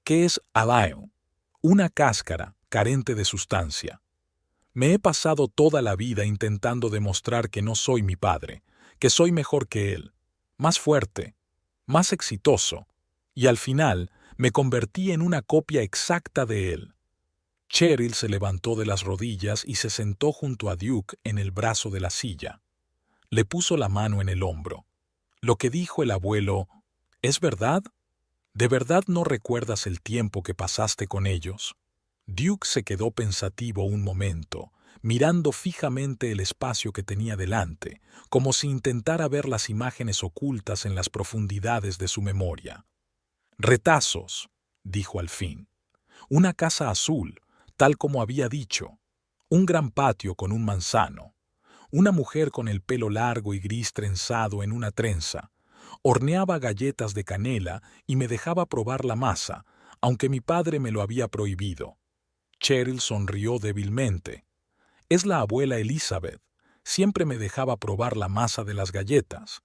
¿Qué es Alain? Una cáscara, carente de sustancia. Me he pasado toda la vida intentando demostrar que no soy mi padre, que soy mejor que él, más fuerte, más exitoso, y al final me convertí en una copia exacta de él». Cheryl se levantó de las rodillas y se sentó junto a Duke en el brazo de la silla. Le puso la mano en el hombro. Lo que dijo el abuelo, ¿es verdad? ¿De verdad no recuerdas el tiempo que pasaste con ellos? Duke se quedó pensativo un momento, mirando fijamente el espacio que tenía delante, como si intentara ver las imágenes ocultas en las profundidades de su memoria. «Retazos», dijo al fin. «Una casa azul, tal como había dicho. Un gran patio con un manzano. Una mujer con el pelo largo y gris trenzado en una trenza. Horneaba galletas de canela y me dejaba probar la masa, aunque mi padre me lo había prohibido». Cheryl sonrió débilmente. «Es la abuela Elizabeth. Siempre me dejaba probar la masa de las galletas».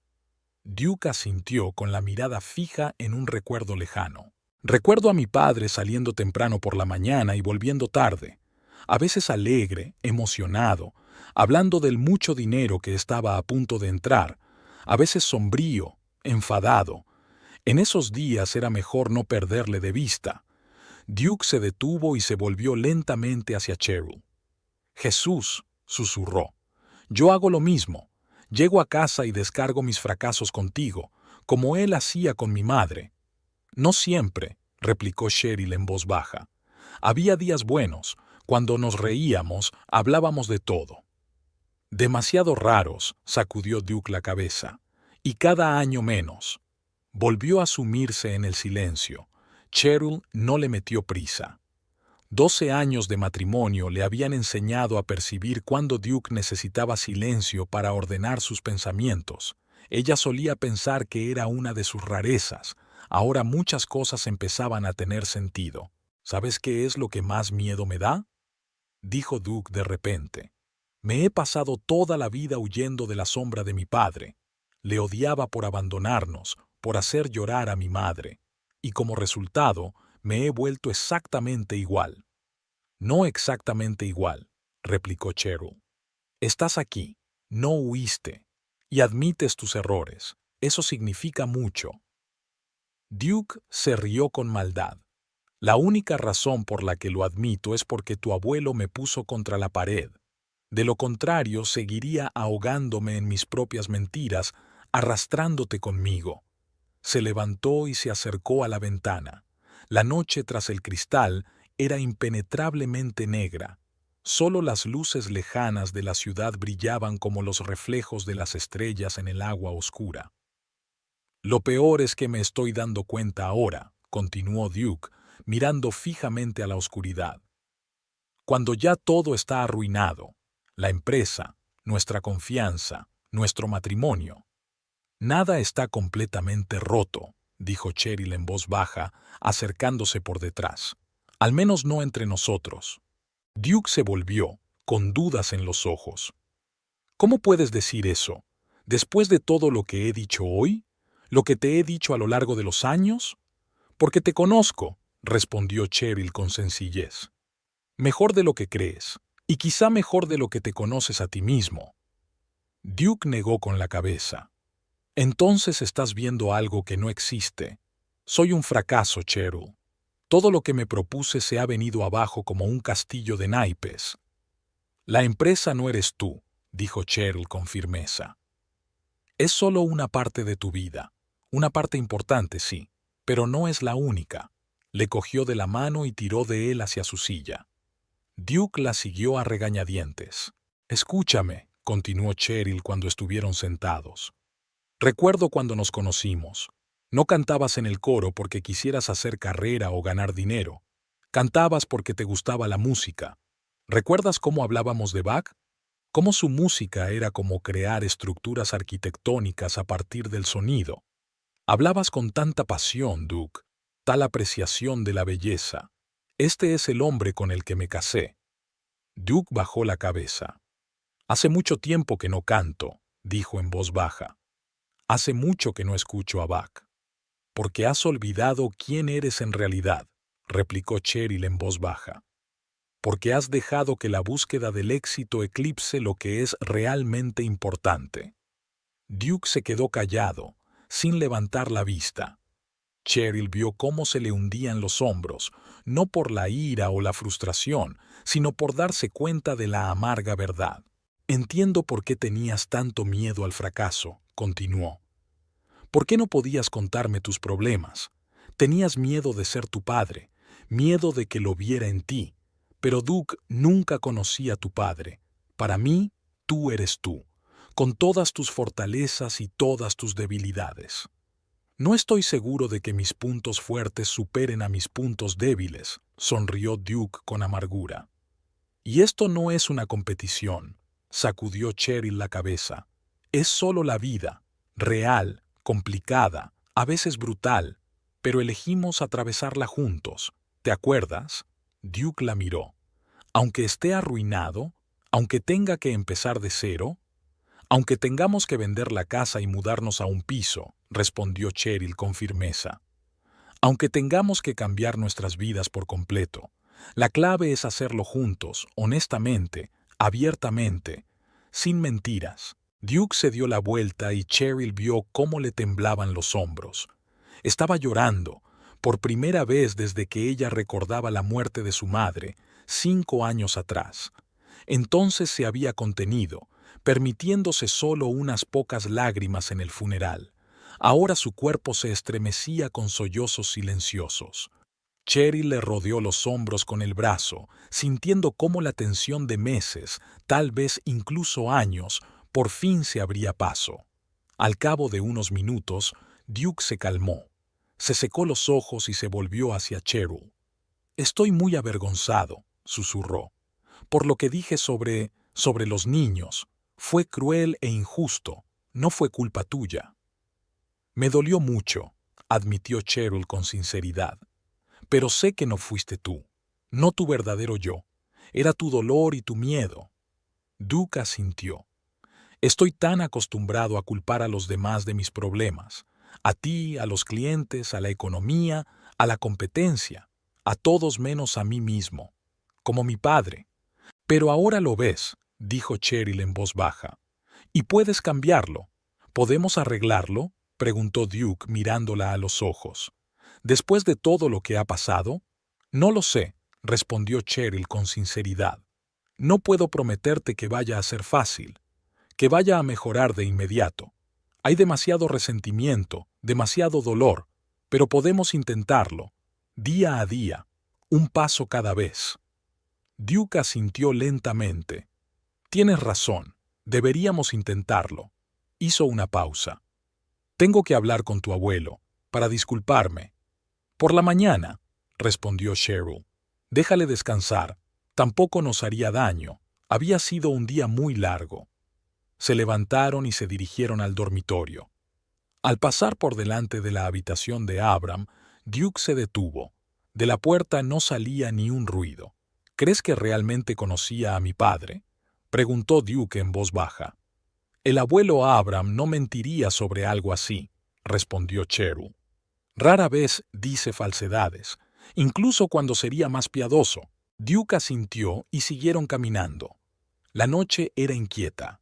Duke asintió con la mirada fija en un recuerdo lejano. «Recuerdo a mi padre saliendo temprano por la mañana y volviendo tarde, a veces alegre, emocionado, hablando del mucho dinero que estaba a punto de entrar, a veces sombrío, enfadado. En esos días era mejor no perderle de vista». Duke se detuvo y se volvió lentamente hacia Cheryl. «Jesús», susurró, «yo hago lo mismo. Llego a casa y descargo mis fracasos contigo, como él hacía con mi madre». «No siempre», replicó Cheryl en voz baja. «Había días buenos, cuando nos reíamos, hablábamos de todo». Demasiado raros, sacudió Duke la cabeza. Y cada año menos. Volvió a sumirse en el silencio. Cheryl no le metió prisa. 12 años de matrimonio le habían enseñado a percibir cuándo Duke necesitaba silencio para ordenar sus pensamientos. Ella solía pensar que era una de sus rarezas. Ahora muchas cosas empezaban a tener sentido. ¿Sabes qué es lo que más miedo me da?, dijo Duke de repente. Me he pasado toda la vida huyendo de la sombra de mi padre. Le odiaba por abandonarnos, por hacer llorar a mi madre. Y como resultado, me he vuelto exactamente igual. No exactamente igual, replicó Cheryl. Estás aquí, no huiste, y admites tus errores. Eso significa mucho. Duke se rió con maldad. La única razón por la que lo admito es porque tu abuelo me puso contra la pared. De lo contrario, seguiría ahogándome en mis propias mentiras, arrastrándote conmigo. Se levantó y se acercó a la ventana. La noche tras el cristal era impenetrablemente negra. Solo las luces lejanas de la ciudad brillaban como los reflejos de las estrellas en el agua oscura. Lo peor es que me estoy dando cuenta ahora, continuó Duke, mirando fijamente a la oscuridad. Cuando ya todo está arruinado, la empresa, nuestra confianza, nuestro matrimonio. Nada está completamente roto, dijo Cheryl en voz baja, acercándose por detrás. Al menos no entre nosotros. Duke se volvió, con dudas en los ojos. ¿Cómo puedes decir eso? ¿Después de todo lo que he dicho hoy? ¿Lo que te he dicho a lo largo de los años? Porque te conozco, respondió Cheryl con sencillez. Mejor de lo que crees, y quizá mejor de lo que te conoces a ti mismo. Duke negó con la cabeza. Entonces estás viendo algo que no existe. Soy un fracaso, Cheryl. Todo lo que me propuse se ha venido abajo como un castillo de naipes. La empresa no eres tú, dijo Cheryl con firmeza. Es solo una parte de tu vida. Una parte importante, sí, pero no es la única. Le cogió de la mano y tiró de él hacia su silla. Duke la siguió a regañadientes. Escúchame, continuó Cheryl cuando estuvieron sentados. Recuerdo cuando nos conocimos. No cantabas en el coro porque quisieras hacer carrera o ganar dinero. Cantabas porque te gustaba la música. ¿Recuerdas cómo hablábamos de Bach? Cómo su música era como crear estructuras arquitectónicas a partir del sonido. Hablabas con tanta pasión, Duke, tal apreciación de la belleza. Este es el hombre con el que me casé. Duke bajó la cabeza. Hace mucho tiempo que no canto, dijo en voz baja. Hace mucho que no escucho a Bach. Porque has olvidado quién eres en realidad, replicó Cheryl en voz baja. Porque has dejado que la búsqueda del éxito eclipse lo que es realmente importante. Duke se quedó callado, sin levantar la vista. Cheryl vio cómo se le hundían los hombros, no por la ira o la frustración, sino por darse cuenta de la amarga verdad. Entiendo por qué tenías tanto miedo al fracaso, continuó. ¿Por qué no podías contarme tus problemas? Tenías miedo de ser tu padre, miedo de que lo viera en ti. Pero Duke nunca conocí a tu padre. Para mí, tú eres tú, con todas tus fortalezas y todas tus debilidades. No estoy seguro de que mis puntos fuertes superen a mis puntos débiles, sonrió Duke con amargura. Y esto no es una competición, sacudió Cheryl la cabeza. Es solo la vida, real, complicada, a veces brutal, pero elegimos atravesarla juntos. ¿Te acuerdas? Duke la miró. Aunque esté arruinado, aunque tenga que empezar de cero, aunque tengamos que vender la casa y mudarnos a un piso, respondió Cheryl con firmeza. Aunque tengamos que cambiar nuestras vidas por completo, la clave es hacerlo juntos, honestamente, abiertamente, sin mentiras. Duke se dio la vuelta y Cheryl vio cómo le temblaban los hombros. Estaba llorando, por primera vez desde que ella recordaba la muerte de su madre, 5 años atrás. Entonces se había contenido, permitiéndose solo unas pocas lágrimas en el funeral. Ahora su cuerpo se estremecía con sollozos silenciosos. Cheryl le rodeó los hombros con el brazo, sintiendo cómo la tensión de meses, tal vez incluso años, por fin se abría paso. Al cabo de unos minutos, Duke se calmó, se secó los ojos y se volvió hacia Cheryl. «Estoy muy avergonzado», susurró, «por lo que dije sobre los niños. Fue cruel e injusto, no fue culpa tuya». «Me dolió mucho», admitió Cheryl con sinceridad. «Pero sé que no fuiste tú, no tu verdadero yo. Era tu dolor y tu miedo». Duke asintió. «Estoy tan acostumbrado a culpar a los demás de mis problemas, a ti, a los clientes, a la economía, a la competencia, a todos menos a mí mismo, como mi padre. Pero ahora lo ves», dijo Cheryl en voz baja, «y puedes cambiarlo. ¿Podemos arreglarlo?», preguntó Duke mirándola a los ojos. «Después de todo lo que ha pasado?» «No lo sé», respondió Cheryl con sinceridad. «No puedo prometerte que vaya a ser fácil, que vaya a mejorar de inmediato. Hay demasiado resentimiento, demasiado dolor, pero podemos intentarlo, día a día, un paso cada vez». Duke asintió lentamente. «Tienes razón, deberíamos intentarlo». Hizo una pausa. «Tengo que hablar con tu abuelo, para disculparme». «Por la mañana», respondió Cheryl. «Déjale descansar, tampoco nos haría daño. Había sido un día muy largo». Se levantaron y se dirigieron al dormitorio. Al pasar por delante de la habitación de Abram, Duke se detuvo. De la puerta no salía ni un ruido. «¿Crees que realmente conocía a mi padre?», preguntó Duke en voz baja. «El abuelo Abram no mentiría sobre algo así», respondió Cheryl. «Rara vez dice falsedades, incluso cuando sería más piadoso». Duke asintió y siguieron caminando. La noche era inquieta.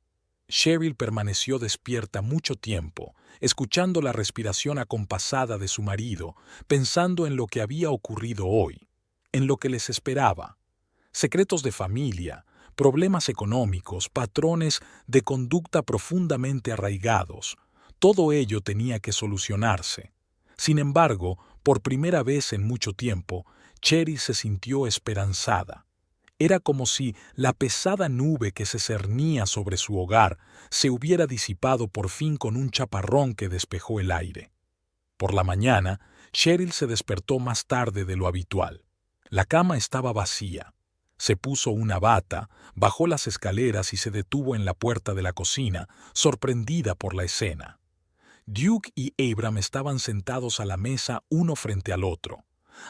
Cheryl permaneció despierta mucho tiempo, escuchando la respiración acompasada de su marido, pensando en lo que había ocurrido hoy, en lo que les esperaba. Secretos de familia, problemas económicos, patrones de conducta profundamente arraigados. Todo ello tenía que solucionarse. Sin embargo, por primera vez en mucho tiempo, Cheryl se sintió esperanzada. Era como si la pesada nube que se cernía sobre su hogar se hubiera disipado por fin con un chaparrón que despejó el aire. Por la mañana, Cheryl se despertó más tarde de lo habitual. La cama estaba vacía. Se puso una bata, bajó las escaleras y se detuvo en la puerta de la cocina, sorprendida por la escena. Duke y Abram estaban sentados a la mesa uno frente al otro.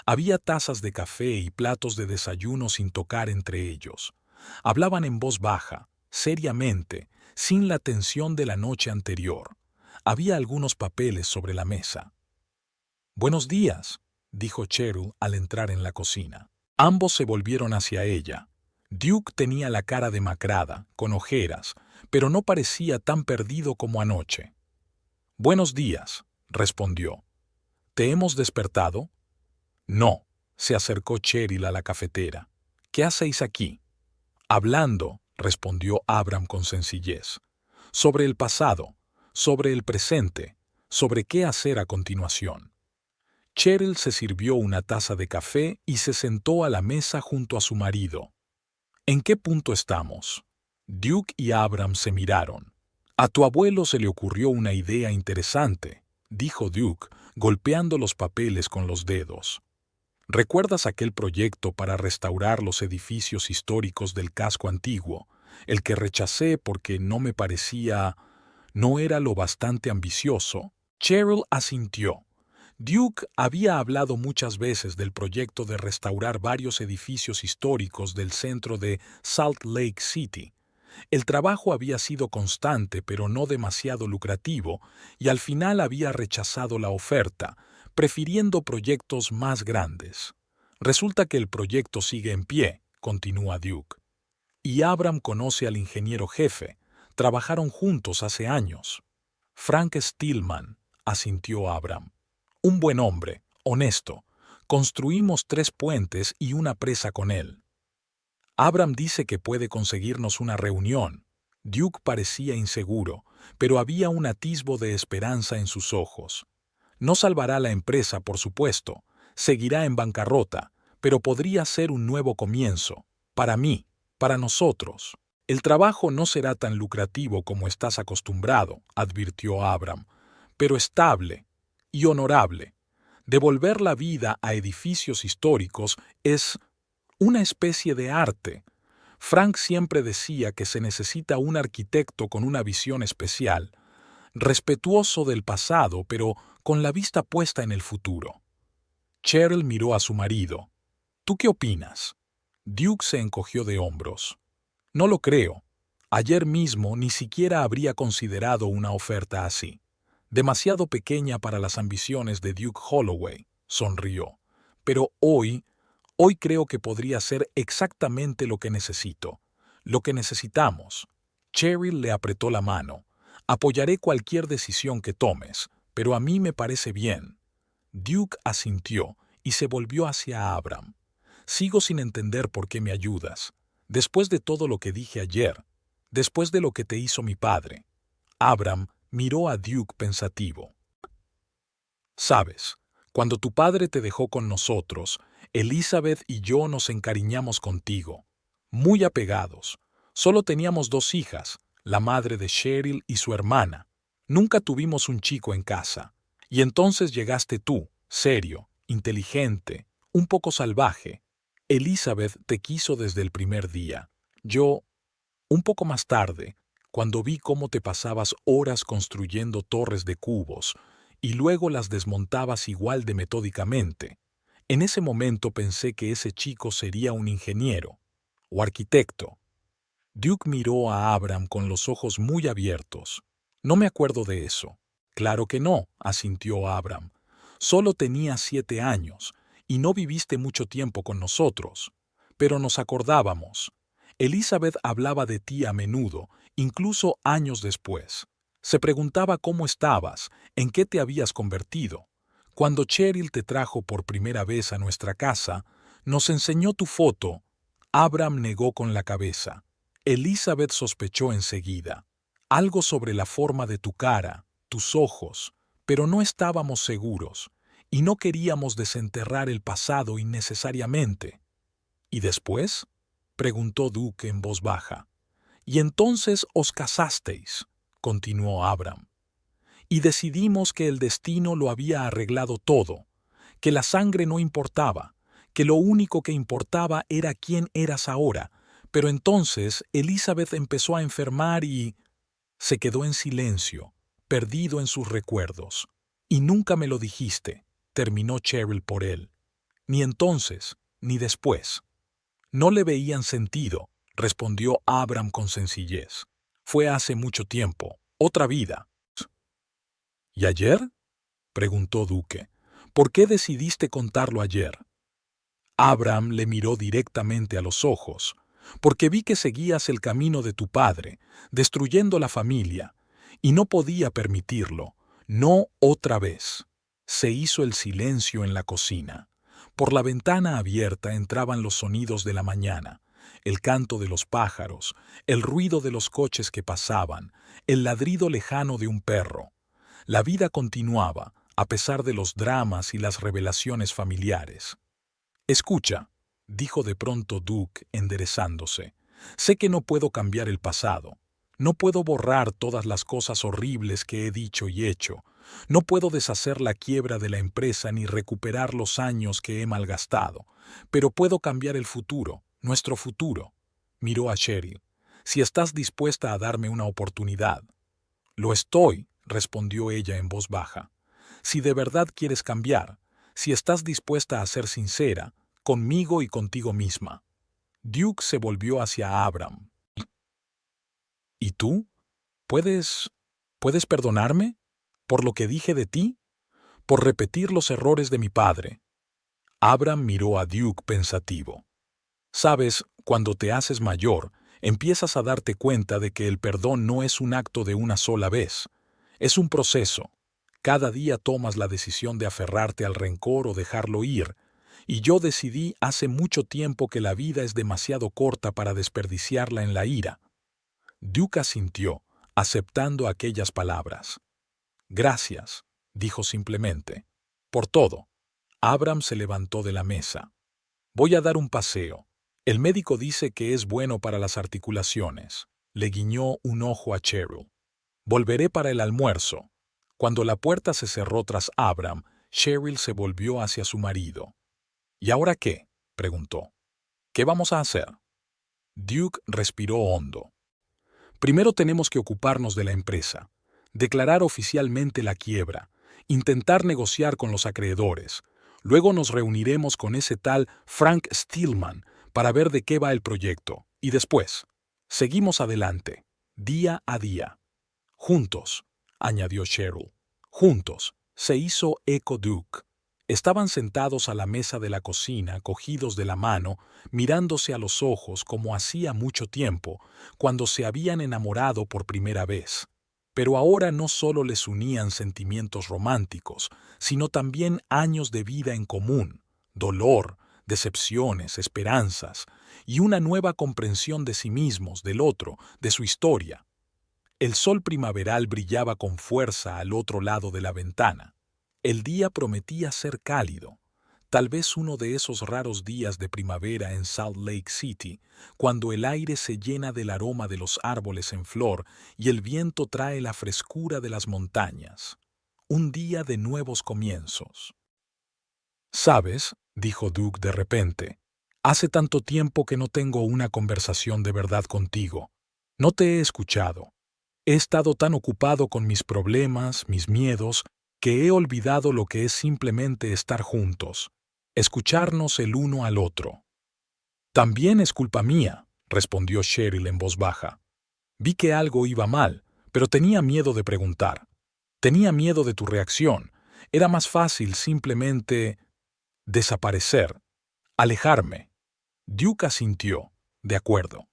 Había tazas de café y platos de desayuno sin tocar entre ellos. Hablaban en voz baja, seriamente, sin la tensión de la noche anterior. Había algunos papeles sobre la mesa. «Buenos días», dijo Cheryl al entrar en la cocina. Ambos se volvieron hacia ella. Duke tenía la cara demacrada, con ojeras, pero no parecía tan perdido como anoche. «Buenos días», respondió. «¿Te hemos despertado?» «No», se acercó Cheryl a la cafetera. «¿Qué hacéis aquí?» «Hablando», respondió Abram con sencillez. «Sobre el pasado, sobre el presente, sobre qué hacer a continuación». Cheryl se sirvió una taza de café y se sentó a la mesa junto a su marido. «¿En qué punto estamos?» Duke y Abram se miraron. «A tu abuelo se le ocurrió una idea interesante», dijo Duke, golpeando los papeles con los dedos. «¿Recuerdas aquel proyecto para restaurar los edificios históricos del casco antiguo, el que rechacé porque no era lo bastante ambicioso?» Cheryl asintió. Duke había hablado muchas veces del proyecto de restaurar varios edificios históricos del centro de Salt Lake City. El trabajo había sido constante pero no demasiado lucrativo, y al final había rechazado la oferta, prefiriendo proyectos más grandes. «Resulta que el proyecto sigue en pie», continúa Duke. «Y Abram conoce al ingeniero jefe. Trabajaron juntos hace años». «Frank Stillman», asintió Abram. «Un buen hombre, honesto. Construimos 3 puentes y una presa con él». «Abram dice que puede conseguirnos una reunión». Duke parecía inseguro, pero había un atisbo de esperanza en sus ojos. «No salvará la empresa, por supuesto. Seguirá en bancarrota, pero podría ser un nuevo comienzo. Para mí, para nosotros. El trabajo no será tan lucrativo como estás acostumbrado, advirtió Abram, pero estable y honorable. Devolver la vida a edificios históricos es una especie de arte. Frank siempre decía que se necesita un arquitecto con una visión especial, respetuoso del pasado, pero con la vista puesta en el futuro. Cheryl miró a su marido. ¿Tú qué opinas? Duke se encogió de hombros. No lo creo. Ayer mismo ni siquiera habría considerado una oferta así. Demasiado pequeña para las ambiciones de Duke Holloway, sonrió. Pero hoy creo que podría ser exactamente lo que necesito. Lo que necesitamos. Cheryl le apretó la mano. Apoyaré cualquier decisión que tomes, pero a mí me parece bien. Duke asintió y se volvió hacia Abram. Sigo sin entender por qué me ayudas. Después de todo lo que dije ayer, después de lo que te hizo mi padre. Abram miró a Duke pensativo. Sabes, cuando tu padre te dejó con nosotros, Elizabeth y yo nos encariñamos contigo. Muy apegados. Solo teníamos 2 hijas, la madre de Cheryl y su hermana. Nunca tuvimos un chico en casa. Y entonces llegaste tú, serio, inteligente, un poco salvaje. Elizabeth te quiso desde el primer día. Yo, un poco más tarde, cuando vi cómo te pasabas horas construyendo torres de cubos y luego las desmontabas igual de metódicamente, en ese momento pensé que ese chico sería un ingeniero o arquitecto. Duke miró a Abram con los ojos muy abiertos. No me acuerdo de eso. Claro que no, asintió Abram. Solo tenía 7 años y no viviste mucho tiempo con nosotros. Pero nos acordábamos. Elizabeth hablaba de ti a menudo, incluso años después. Se preguntaba cómo estabas, en qué te habías convertido. Cuando Cheryl te trajo por primera vez a nuestra casa, nos enseñó tu foto. Abram negó con la cabeza. Elizabeth sospechó enseguida. Algo sobre la forma de tu cara, tus ojos, pero no estábamos seguros, y no queríamos desenterrar el pasado innecesariamente. ¿Y después? Preguntó Duke en voz baja. Y entonces os casasteis, continuó Abram. Y decidimos que el destino lo había arreglado todo, que la sangre no importaba, que lo único que importaba era quién eras ahora. Pero entonces Elizabeth empezó a enfermar y se quedó en silencio, perdido en sus recuerdos. Y nunca me lo dijiste, terminó Cheryl por él. Ni entonces, ni después. No le veían sentido, respondió Abram con sencillez. Fue hace mucho tiempo, otra vida. ¿Y ayer? Preguntó Duque. ¿Por qué decidiste contarlo ayer? Abram le miró directamente a los ojos. Porque vi que seguías el camino de tu padre, destruyendo la familia, y no podía permitirlo, no otra vez. Se hizo el silencio en la cocina. Por la ventana abierta entraban los sonidos de la mañana, el canto de los pájaros, el ruido de los coches que pasaban, el ladrido lejano de un perro. La vida continuaba, a pesar de los dramas y las revelaciones familiares. Escucha, dijo de pronto Duke, enderezándose. Sé que no puedo cambiar el pasado. No puedo borrar todas las cosas horribles que he dicho y hecho. No puedo deshacer la quiebra de la empresa ni recuperar los años que he malgastado. Pero puedo cambiar el futuro, nuestro futuro. Miró a Cheryl. Si estás dispuesta a darme una oportunidad. Lo estoy, respondió ella en voz baja. Si de verdad quieres cambiar, si estás dispuesta a ser sincera, conmigo y contigo misma. Duke se volvió hacia Abram. ¿Y tú? ¿Puedes perdonarme? ¿Por lo que dije de ti? ¿Por repetir los errores de mi padre? Abram miró a Duke pensativo. Sabes, cuando te haces mayor, empiezas a darte cuenta de que el perdón no es un acto de una sola vez. Es un proceso. Cada día tomas la decisión de aferrarte al rencor o dejarlo ir, y yo decidí hace mucho tiempo que la vida es demasiado corta para desperdiciarla en la ira. Duke asintió, aceptando aquellas palabras. Gracias, dijo simplemente, por todo. Abram se levantó de la mesa. Voy a dar un paseo. El médico dice que es bueno para las articulaciones. Le guiñó un ojo a Cheryl. Volveré para el almuerzo. Cuando la puerta se cerró tras Abram, Cheryl se volvió hacia su marido. ¿Y ahora qué?, preguntó. ¿Qué vamos a hacer? Duke respiró hondo. Primero tenemos que ocuparnos de la empresa, declarar oficialmente la quiebra, intentar negociar con los acreedores. Luego nos reuniremos con ese tal Frank Stillman para ver de qué va el proyecto. Y después, seguimos adelante, día a día. Juntos, añadió Cheryl. Juntos, se hizo eco Duke. Estaban sentados a la mesa de la cocina, cogidos de la mano, mirándose a los ojos como hacía mucho tiempo, cuando se habían enamorado por primera vez. Pero ahora no solo les unían sentimientos románticos, sino también años de vida en común, dolor, decepciones, esperanzas, y una nueva comprensión de sí mismos, del otro, de su historia. El sol primaveral brillaba con fuerza al otro lado de la ventana. El día prometía ser cálido, tal vez uno de esos raros días de primavera en Salt Lake City, cuando el aire se llena del aroma de los árboles en flor y el viento trae la frescura de las montañas. Un día de nuevos comienzos. «¿Sabes?», dijo Duke de repente, «hace tanto tiempo que no tengo una conversación de verdad contigo. No te he escuchado. He estado tan ocupado con mis problemas, mis miedos, que he olvidado lo que es simplemente estar juntos, escucharnos el uno al otro». «También es culpa mía», respondió Cheryl en voz baja. «Vi que algo iba mal, pero tenía miedo de preguntar. Tenía miedo de tu reacción. Era más fácil simplemente desaparecer, alejarme». Duke asintió. «De acuerdo.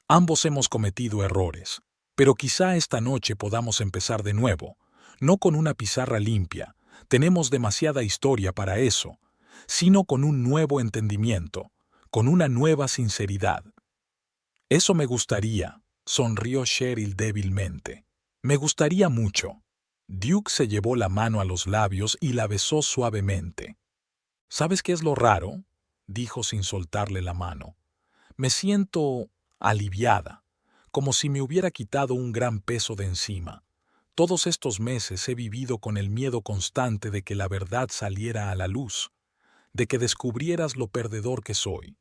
Ambos hemos cometido errores, pero quizá esta noche podamos empezar de nuevo. No con una pizarra limpia, tenemos demasiada historia para eso, sino con un nuevo entendimiento, con una nueva sinceridad». «Eso me gustaría», sonrió Cheryl débilmente. «Me gustaría mucho». Duke se llevó la mano a los labios y la besó suavemente. «¿Sabes qué es lo raro?», dijo sin soltarle la mano. «Me siento aliviada, como si me hubiera quitado un gran peso de encima. Todos estos meses he vivido con el miedo constante de que la verdad saliera a la luz, de que descubrieras lo perdedor que soy.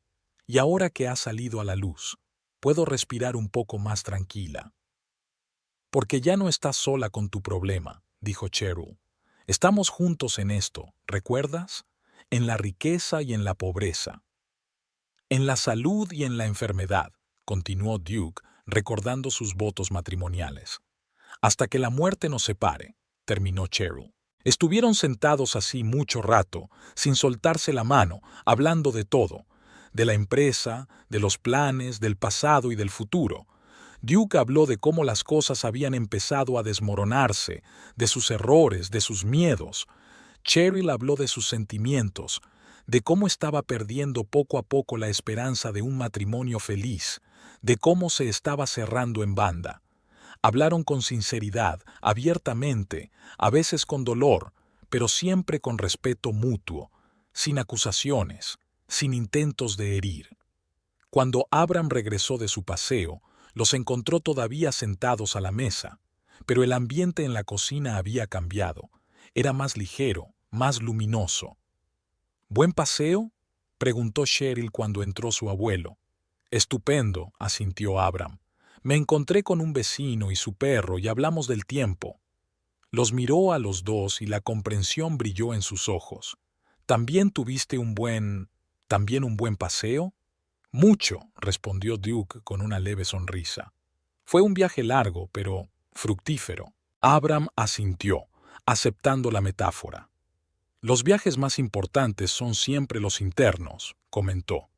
Y ahora que ha salido a la luz, puedo respirar un poco más tranquila». «Porque ya no estás sola con tu problema», dijo Cheryl. «Estamos juntos en esto, ¿recuerdas? En la riqueza y en la pobreza. En la salud y en la enfermedad», continuó Duke, recordando sus votos matrimoniales. «Hasta que la muerte nos separe», terminó Cheryl. Estuvieron sentados así mucho rato, sin soltarse la mano, hablando de todo, de la empresa, de los planes, del pasado y del futuro. Duke habló de cómo las cosas habían empezado a desmoronarse, de sus errores, de sus miedos. Cheryl habló de sus sentimientos, de cómo estaba perdiendo poco a poco la esperanza de un matrimonio feliz, de cómo se estaba cerrando en banda. Hablaron con sinceridad, abiertamente, a veces con dolor, pero siempre con respeto mutuo, sin acusaciones, sin intentos de herir. Cuando Abram regresó de su paseo, los encontró todavía sentados a la mesa, pero el ambiente en la cocina había cambiado. Era más ligero, más luminoso. «¿Buen paseo?», preguntó Cheryl cuando entró su abuelo. «Estupendo», asintió Abram. «Me encontré con un vecino y su perro y hablamos del tiempo». Los miró a los dos y la comprensión brilló en sus ojos. «¿También tuviste un buen paseo?» «Mucho», respondió Duke con una leve sonrisa. «Fue un viaje largo, pero fructífero». Abram asintió, aceptando la metáfora. «Los viajes más importantes son siempre los internos», comentó.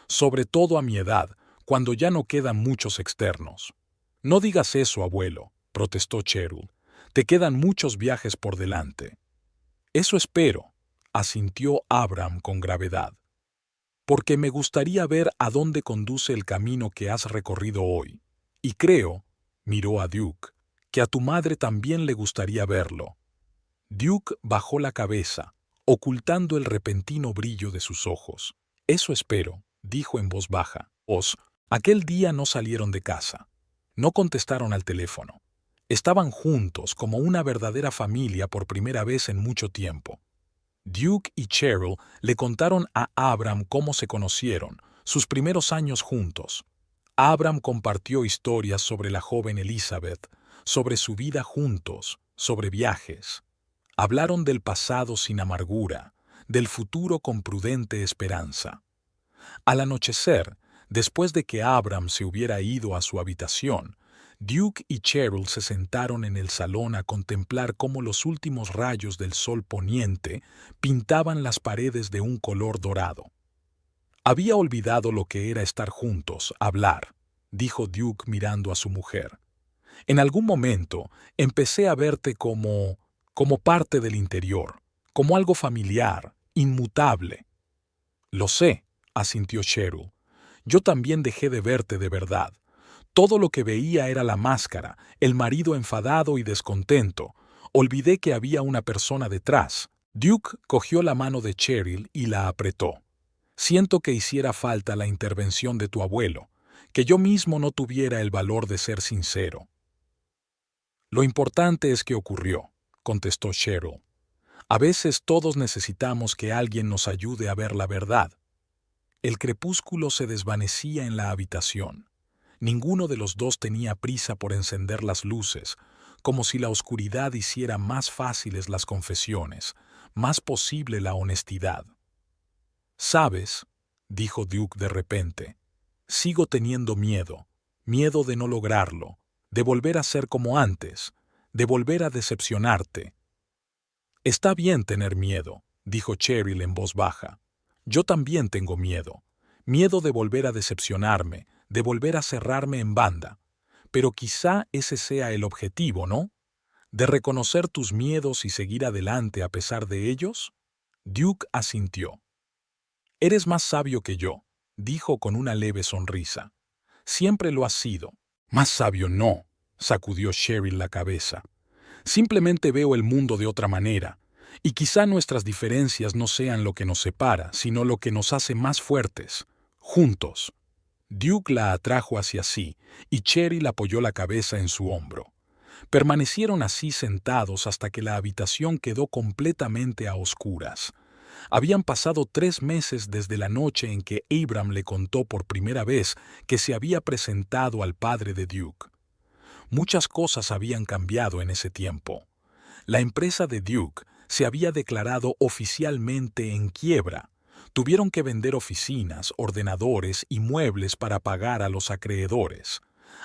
«Sobre todo a mi edad, cuando ya no quedan muchos externos». «No digas eso, abuelo», protestó Cheryl. «Te quedan muchos viajes por delante». «Eso espero», asintió Abram con gravedad. «Porque me gustaría ver a dónde conduce el camino que has recorrido hoy. Y creo», miró a Duke, «que a tu madre también le gustaría verlo». Duke bajó la cabeza, ocultando el repentino brillo de sus ojos. «Eso espero», dijo en voz baja. Aquel día no salieron de casa. No contestaron al teléfono. Estaban juntos como una verdadera familia por primera vez en mucho tiempo. Duke y Cheryl le contaron a Abram cómo se conocieron, sus primeros años juntos. Abram compartió historias sobre la joven Elizabeth, sobre su vida juntos, sobre viajes. Hablaron del pasado sin amargura, del futuro con prudente esperanza. Al anochecer, después de que Abram se hubiera ido a su habitación, Duke y Cheryl se sentaron en el salón a contemplar cómo los últimos rayos del sol poniente pintaban las paredes de un color dorado. «Había olvidado lo que era estar juntos, hablar», dijo Duke mirando a su mujer. «En algún momento empecé a verte como parte del interior, como algo familiar, inmutable». «Lo sé», asintió Cheryl. «Yo también dejé de verte de verdad. Todo lo que veía era la máscara, el marido enfadado y descontento. Olvidé que había una persona detrás». Duke cogió la mano de Cheryl y la apretó. «Siento que hiciera falta la intervención de tu abuelo, que yo mismo no tuviera el valor de ser sincero». «Lo importante es que ocurrió», contestó Cheryl. «A veces todos necesitamos que alguien nos ayude a ver la verdad». El crepúsculo se desvanecía en la habitación. Ninguno de los dos tenía prisa por encender las luces, como si la oscuridad hiciera más fáciles las confesiones, más posible la honestidad. «¿Sabes?», dijo Duke de repente, «sigo teniendo miedo, miedo de no lograrlo, de volver a ser como antes, de volver a decepcionarte». «Está bien tener miedo», dijo Cheryl en voz baja. «Yo también tengo miedo, miedo de volver a decepcionarme, de volver a cerrarme en banda. Pero quizá ese sea el objetivo, ¿no? ¿De reconocer tus miedos y seguir adelante a pesar de ellos?» Duke asintió. «Eres más sabio que yo», dijo con una leve sonrisa. «Siempre lo has sido». «Más sabio no», sacudió Cheryl la cabeza. «Simplemente veo el mundo de otra manera, y quizá nuestras diferencias no sean lo que nos separa, sino lo que nos hace más fuertes, juntos». Duke la atrajo hacia sí, y Cheryl apoyó la cabeza en su hombro. Permanecieron así sentados hasta que la habitación quedó completamente a oscuras. Habían pasado 3 meses desde la noche en que Abram le contó por primera vez que se había presentado al padre de Duke. Muchas cosas habían cambiado en ese tiempo. La empresa de Duke se había declarado oficialmente en quiebra. Tuvieron que vender oficinas, ordenadores y muebles para pagar a los acreedores.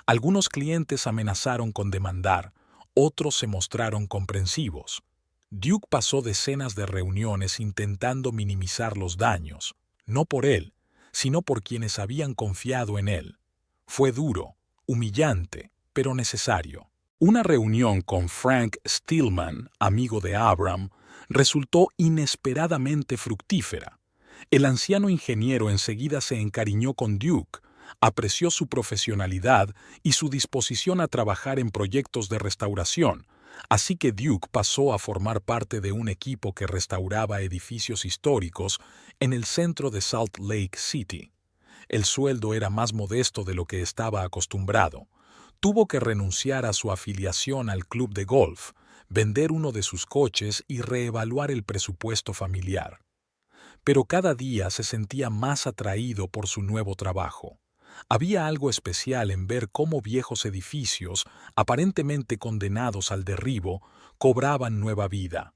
Algunos clientes amenazaron con demandar, otros se mostraron comprensivos. Duke pasó decenas de reuniones intentando minimizar los daños, no por él, sino por quienes habían confiado en él. Fue duro, humillante, pero necesario. Una reunión con Frank Stillman, amigo de Abram, resultó inesperadamente fructífera. El anciano ingeniero enseguida se encariñó con Duke, apreció su profesionalidad y su disposición a trabajar en proyectos de restauración, así que Duke pasó a formar parte de un equipo que restauraba edificios históricos en el centro de Salt Lake City. El sueldo era más modesto de lo que estaba acostumbrado. Tuvo que renunciar a su afiliación al club de golf, vender uno de sus coches y reevaluar el presupuesto familiar. Pero cada día se sentía más atraído por su nuevo trabajo. Había algo especial en ver cómo viejos edificios, aparentemente condenados al derribo, cobraban nueva vida.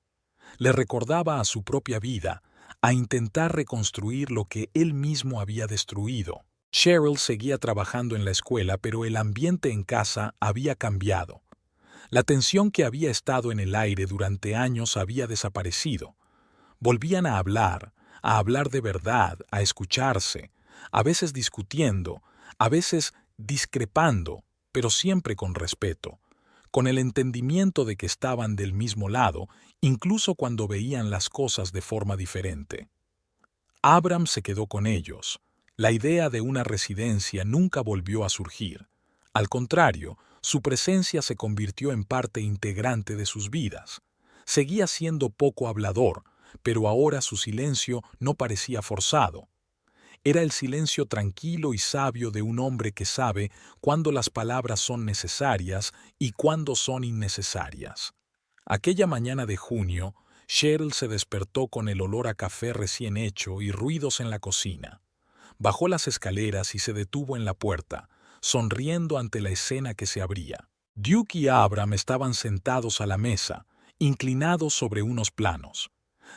Le recordaba a su propia vida, a intentar reconstruir lo que él mismo había destruido. Cheryl seguía trabajando en la escuela, pero el ambiente en casa había cambiado. La tensión que había estado en el aire durante años había desaparecido. Volvían a hablar de verdad, a escucharse, a veces discutiendo, a veces discrepando, pero siempre con respeto, con el entendimiento de que estaban del mismo lado, incluso cuando veían las cosas de forma diferente. Abram se quedó con ellos. La idea de una residencia nunca volvió a surgir. Al contrario, su presencia se convirtió en parte integrante de sus vidas. Seguía siendo poco hablador, pero ahora su silencio no parecía forzado. Era el silencio tranquilo y sabio de un hombre que sabe cuándo las palabras son necesarias y cuándo son innecesarias. Aquella mañana de junio, Cheryl se despertó con el olor a café recién hecho y ruidos en la cocina. Bajó las escaleras y se detuvo en la puerta, sonriendo ante la escena que se abría. Duke y Abram estaban sentados a la mesa, inclinados sobre unos planos.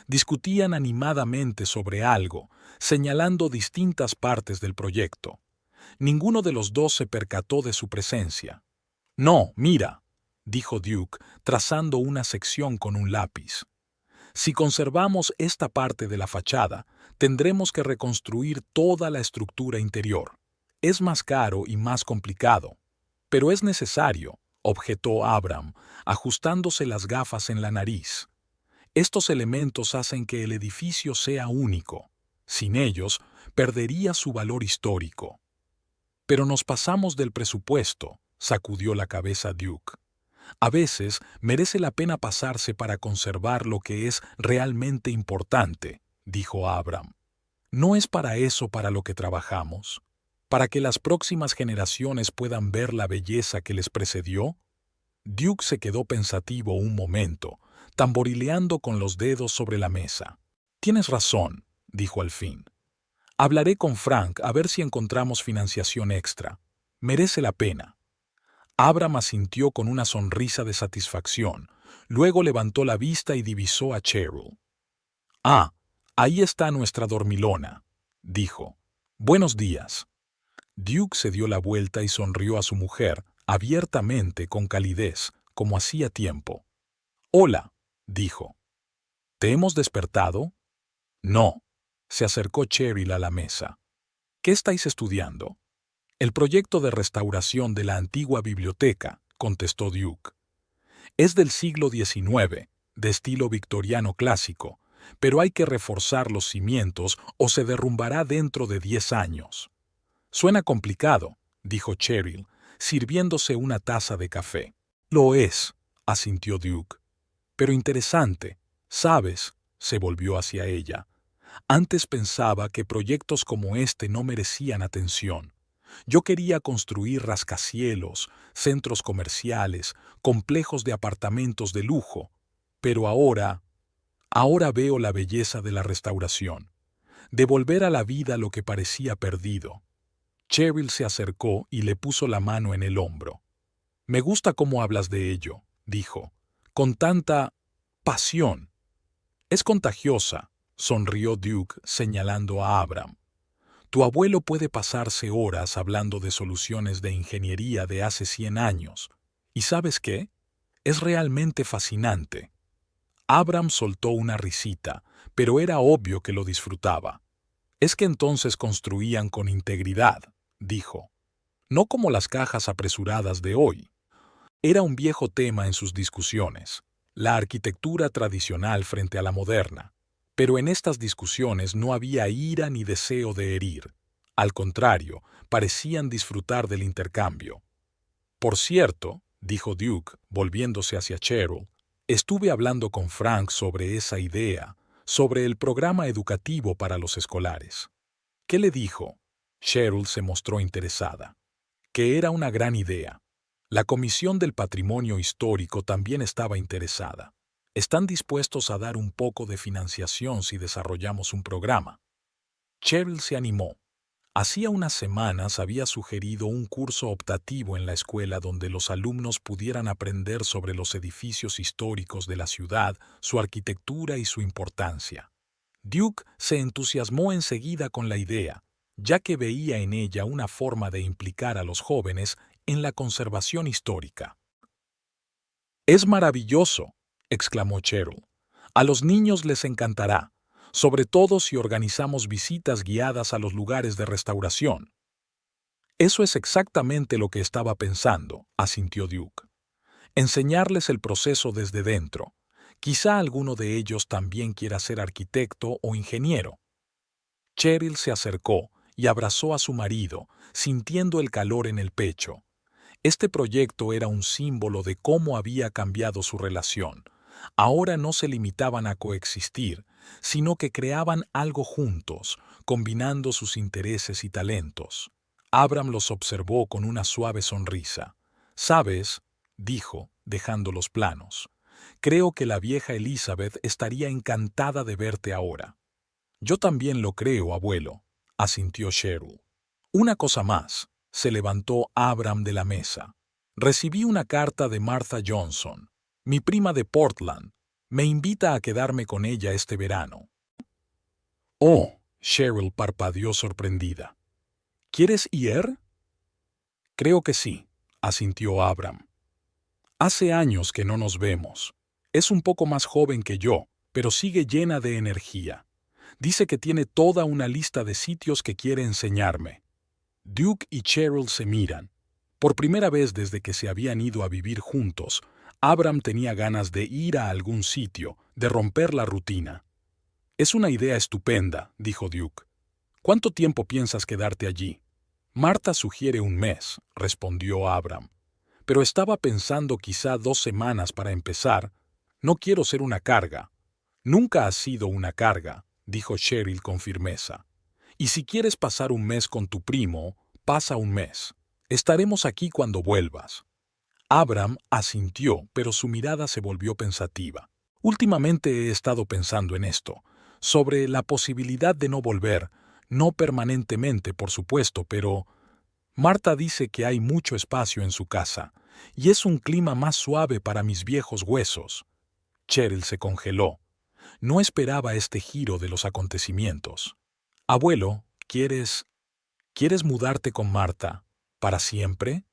Discutían animadamente sobre algo, señalando distintas partes del proyecto. Ninguno de los dos se percató de su presencia. «No, mira», dijo Duke, trazando una sección con un lápiz. «Si conservamos esta parte de la fachada, tendremos que reconstruir toda la estructura interior. Es más caro y más complicado. Pero es necesario», objetó Abram, ajustándose las gafas en la nariz. «Estos elementos hacen que el edificio sea único. Sin ellos, perdería su valor histórico». «Pero nos pasamos del presupuesto», sacudió la cabeza Duke. «A veces merece la pena pasarse para conservar lo que es realmente importante», dijo Abram. «¿No es para eso para lo que trabajamos? ¿Para que las próximas generaciones puedan ver la belleza que les precedió?» Duke se quedó pensativo un momento, tamborileando con los dedos sobre la mesa. «Tienes razón», dijo al fin. «Hablaré con Frank a ver si encontramos financiación extra. Merece la pena». Abram asintió con una sonrisa de satisfacción. Luego levantó la vista y divisó a Cheryl. «Ah, ahí está nuestra dormilona», dijo. «Buenos días». Duke se dio la vuelta y sonrió a su mujer, abiertamente, con calidez, como hacía tiempo. «Hola», dijo. «¿Te hemos despertado?» «No», se acercó Cheryl a la mesa. «¿Qué estáis estudiando?» «El proyecto de restauración de la antigua biblioteca», contestó Duke. «Es del siglo XIX, de estilo victoriano clásico, pero hay que reforzar los cimientos o se derrumbará dentro de 10 años. «Suena complicado», dijo Cheryl, sirviéndose una taza de café. «Lo es», asintió Duke. «Pero interesante, ¿sabes?», se volvió hacia ella. «Antes pensaba que proyectos como este no merecían atención. Yo quería construir rascacielos, centros comerciales, complejos de apartamentos de lujo. Pero ahora veo la belleza de la restauración. Devolver a la vida lo que parecía perdido». Cheryl se acercó y le puso la mano en el hombro. «Me gusta cómo hablas de ello», dijo, «con tanta pasión». «Es contagiosa», sonrió Duke señalando a Abram. «Tu abuelo puede pasarse horas hablando de soluciones de ingeniería de hace 100 años. ¿Y sabes qué? Es realmente fascinante». Abram soltó una risita, pero era obvio que lo disfrutaba. «Es que entonces construían con integridad», dijo. «No como las cajas apresuradas de hoy». Era un viejo tema en sus discusiones, la arquitectura tradicional frente a la moderna. Pero en estas discusiones no había ira ni deseo de herir. Al contrario, parecían disfrutar del intercambio. «Por cierto», dijo Duke, volviéndose hacia Cheryl, «estuve hablando con Frank sobre esa idea, sobre el programa educativo para los escolares». «¿Qué le dijo?» Cheryl se mostró interesada. «Que era una gran idea. La Comisión del Patrimonio Histórico también estaba interesada. Están dispuestos a dar un poco de financiación si desarrollamos un programa». Cheryl se animó. Hacía unas semanas había sugerido un curso optativo en la escuela donde los alumnos pudieran aprender sobre los edificios históricos de la ciudad, su arquitectura y su importancia. Duke se entusiasmó enseguida con la idea, ya que veía en ella una forma de implicar a los jóvenes en la conservación histórica. «Es maravilloso», exclamó Cheryl. «A los niños les encantará, sobre todo si organizamos visitas guiadas a los lugares de restauración». «Eso es exactamente lo que estaba pensando», asintió Duke. «Enseñarles el proceso desde dentro. Quizá alguno de ellos también quiera ser arquitecto o ingeniero». Cheryl se acercó y abrazó a su marido, sintiendo el calor en el pecho. Este proyecto era un símbolo de cómo había cambiado su relación. Ahora no se limitaban a coexistir, sino que creaban algo juntos, combinando sus intereses y talentos. Abram los observó con una suave sonrisa. «¿Sabes?», dijo, dejando los planos. «Creo que la vieja Elizabeth estaría encantada de verte ahora». «Yo también lo creo, abuelo», asintió Cheryl. «Una cosa más», se levantó Abram de la mesa. «Recibí una carta de Martha Johnson, mi prima de Portland. Me invita a quedarme con ella este verano». «Oh», Cheryl parpadeó sorprendida. «¿Quieres ir?» «Creo que sí», asintió Abram. «Hace años que no nos vemos. Es un poco más joven que yo, pero sigue llena de energía. Dice que tiene toda una lista de sitios que quiere enseñarme». Duke y Cheryl se miran. Por primera vez desde que se habían ido a vivir juntos, Abram tenía ganas de ir a algún sitio, de romper la rutina. «Es una idea estupenda», dijo Duke. «¿Cuánto tiempo piensas quedarte allí?» «Marta sugiere un mes», respondió Abram. «Pero estaba pensando quizá 2 semanas para empezar. No quiero ser una carga». «Nunca has sido una carga», dijo Cheryl con firmeza. «Y si quieres pasar un mes con tu primo, pasa un mes. Estaremos aquí cuando vuelvas». Abram asintió, pero su mirada se volvió pensativa. «Últimamente he estado pensando en esto, sobre la posibilidad de no volver, no permanentemente, por supuesto, pero Marta dice que hay mucho espacio en su casa, y es un clima más suave para mis viejos huesos». Cheryl se congeló. No esperaba este giro de los acontecimientos. «Abuelo, ¿quieres mudarte con Marta? ¿Para siempre?»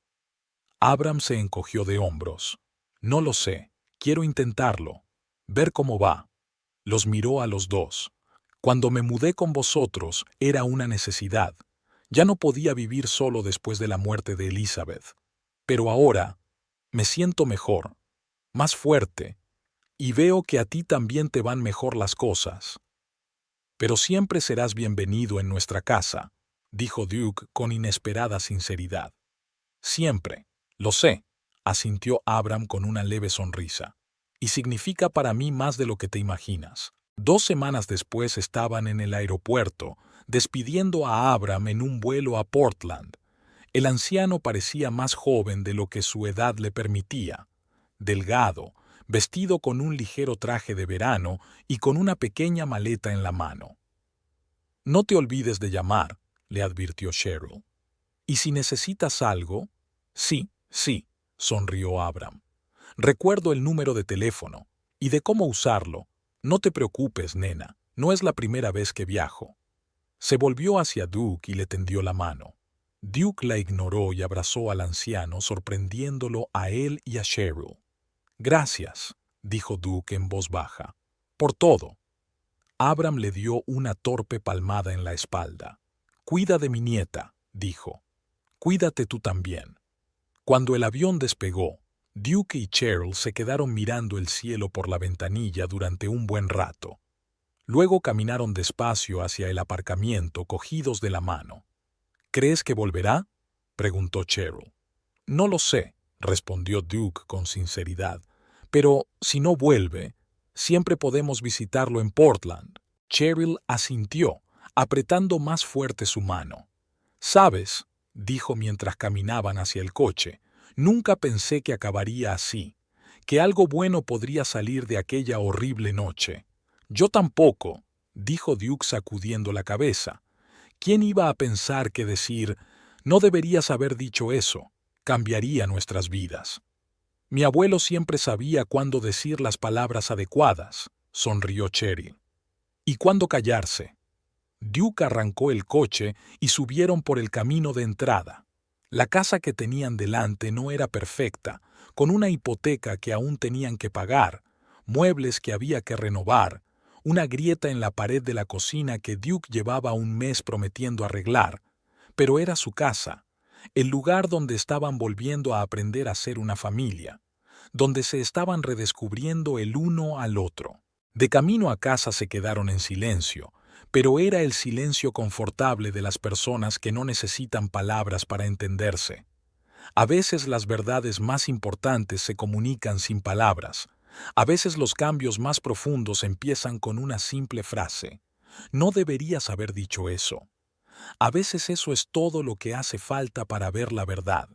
Abram se encogió de hombros. «No lo sé. Quiero intentarlo. Ver cómo va». Los miró a los dos. «Cuando me mudé con vosotros era una necesidad. Ya no podía vivir solo después de la muerte de Elizabeth. Pero ahora me siento mejor, más fuerte, y veo que a ti también te van mejor las cosas. Pero siempre serás bienvenido en nuestra casa», dijo Duke con inesperada sinceridad. «Siempre. Lo sé», asintió Abram con una leve sonrisa. «Y significa para mí más de lo que te imaginas». 2 semanas después estaban en el aeropuerto, despidiendo a Abram en un vuelo a Portland. El anciano parecía más joven de lo que su edad le permitía. Delgado, vestido con un ligero traje de verano y con una pequeña maleta en la mano. «No te olvides de llamar», le advirtió Cheryl. «Y si necesitas algo...» «Sí, sonrió Abram. «Recuerdo el número de teléfono y de cómo usarlo. No te preocupes, nena, no es la primera vez que viajo». Se volvió hacia Duke y le tendió la mano. Duke la ignoró y abrazó al anciano, sorprendiéndolo a él y a Cheryl. «Gracias», dijo Duke en voz baja, «por todo». Abram le dio una torpe palmada en la espalda. «Cuida de mi nieta», dijo. «Cuídate tú también». Cuando el avión despegó, Duke y Cheryl se quedaron mirando el cielo por la ventanilla durante un buen rato. Luego caminaron despacio hacia el aparcamiento, cogidos de la mano. «¿Crees que volverá?», preguntó Cheryl. «No lo sé», respondió Duke con sinceridad. «Pero si no vuelve, siempre podemos visitarlo en Portland». Cheryl asintió, apretando más fuerte su mano. «¿Sabes?», dijo mientras caminaban hacia el coche, «nunca pensé que acabaría así, que algo bueno podría salir de aquella horrible noche». «Yo tampoco», dijo Duke sacudiendo la cabeza. «¿Quién iba a pensar que decir, no deberías haber dicho eso, cambiaría nuestras vidas?» «Mi abuelo siempre sabía cuándo decir las palabras adecuadas», sonrió Cheryl. «¿Y cuándo callarse?». Duke arrancó el coche y subieron por el camino de entrada. La casa que tenían delante no era perfecta, con una hipoteca que aún tenían que pagar, muebles que había que renovar, una grieta en la pared de la cocina que Duke llevaba un mes prometiendo arreglar, pero era su casa, el lugar donde estaban volviendo a aprender a ser una familia, donde se estaban redescubriendo el uno al otro. De camino a casa se quedaron en silencio, pero era el silencio confortable de las personas que no necesitan palabras para entenderse. A veces las verdades más importantes se comunican sin palabras, A veces los cambios más profundos empiezan con una simple frase. No deberías haber dicho eso. A veces eso es todo lo que hace falta para ver la verdad.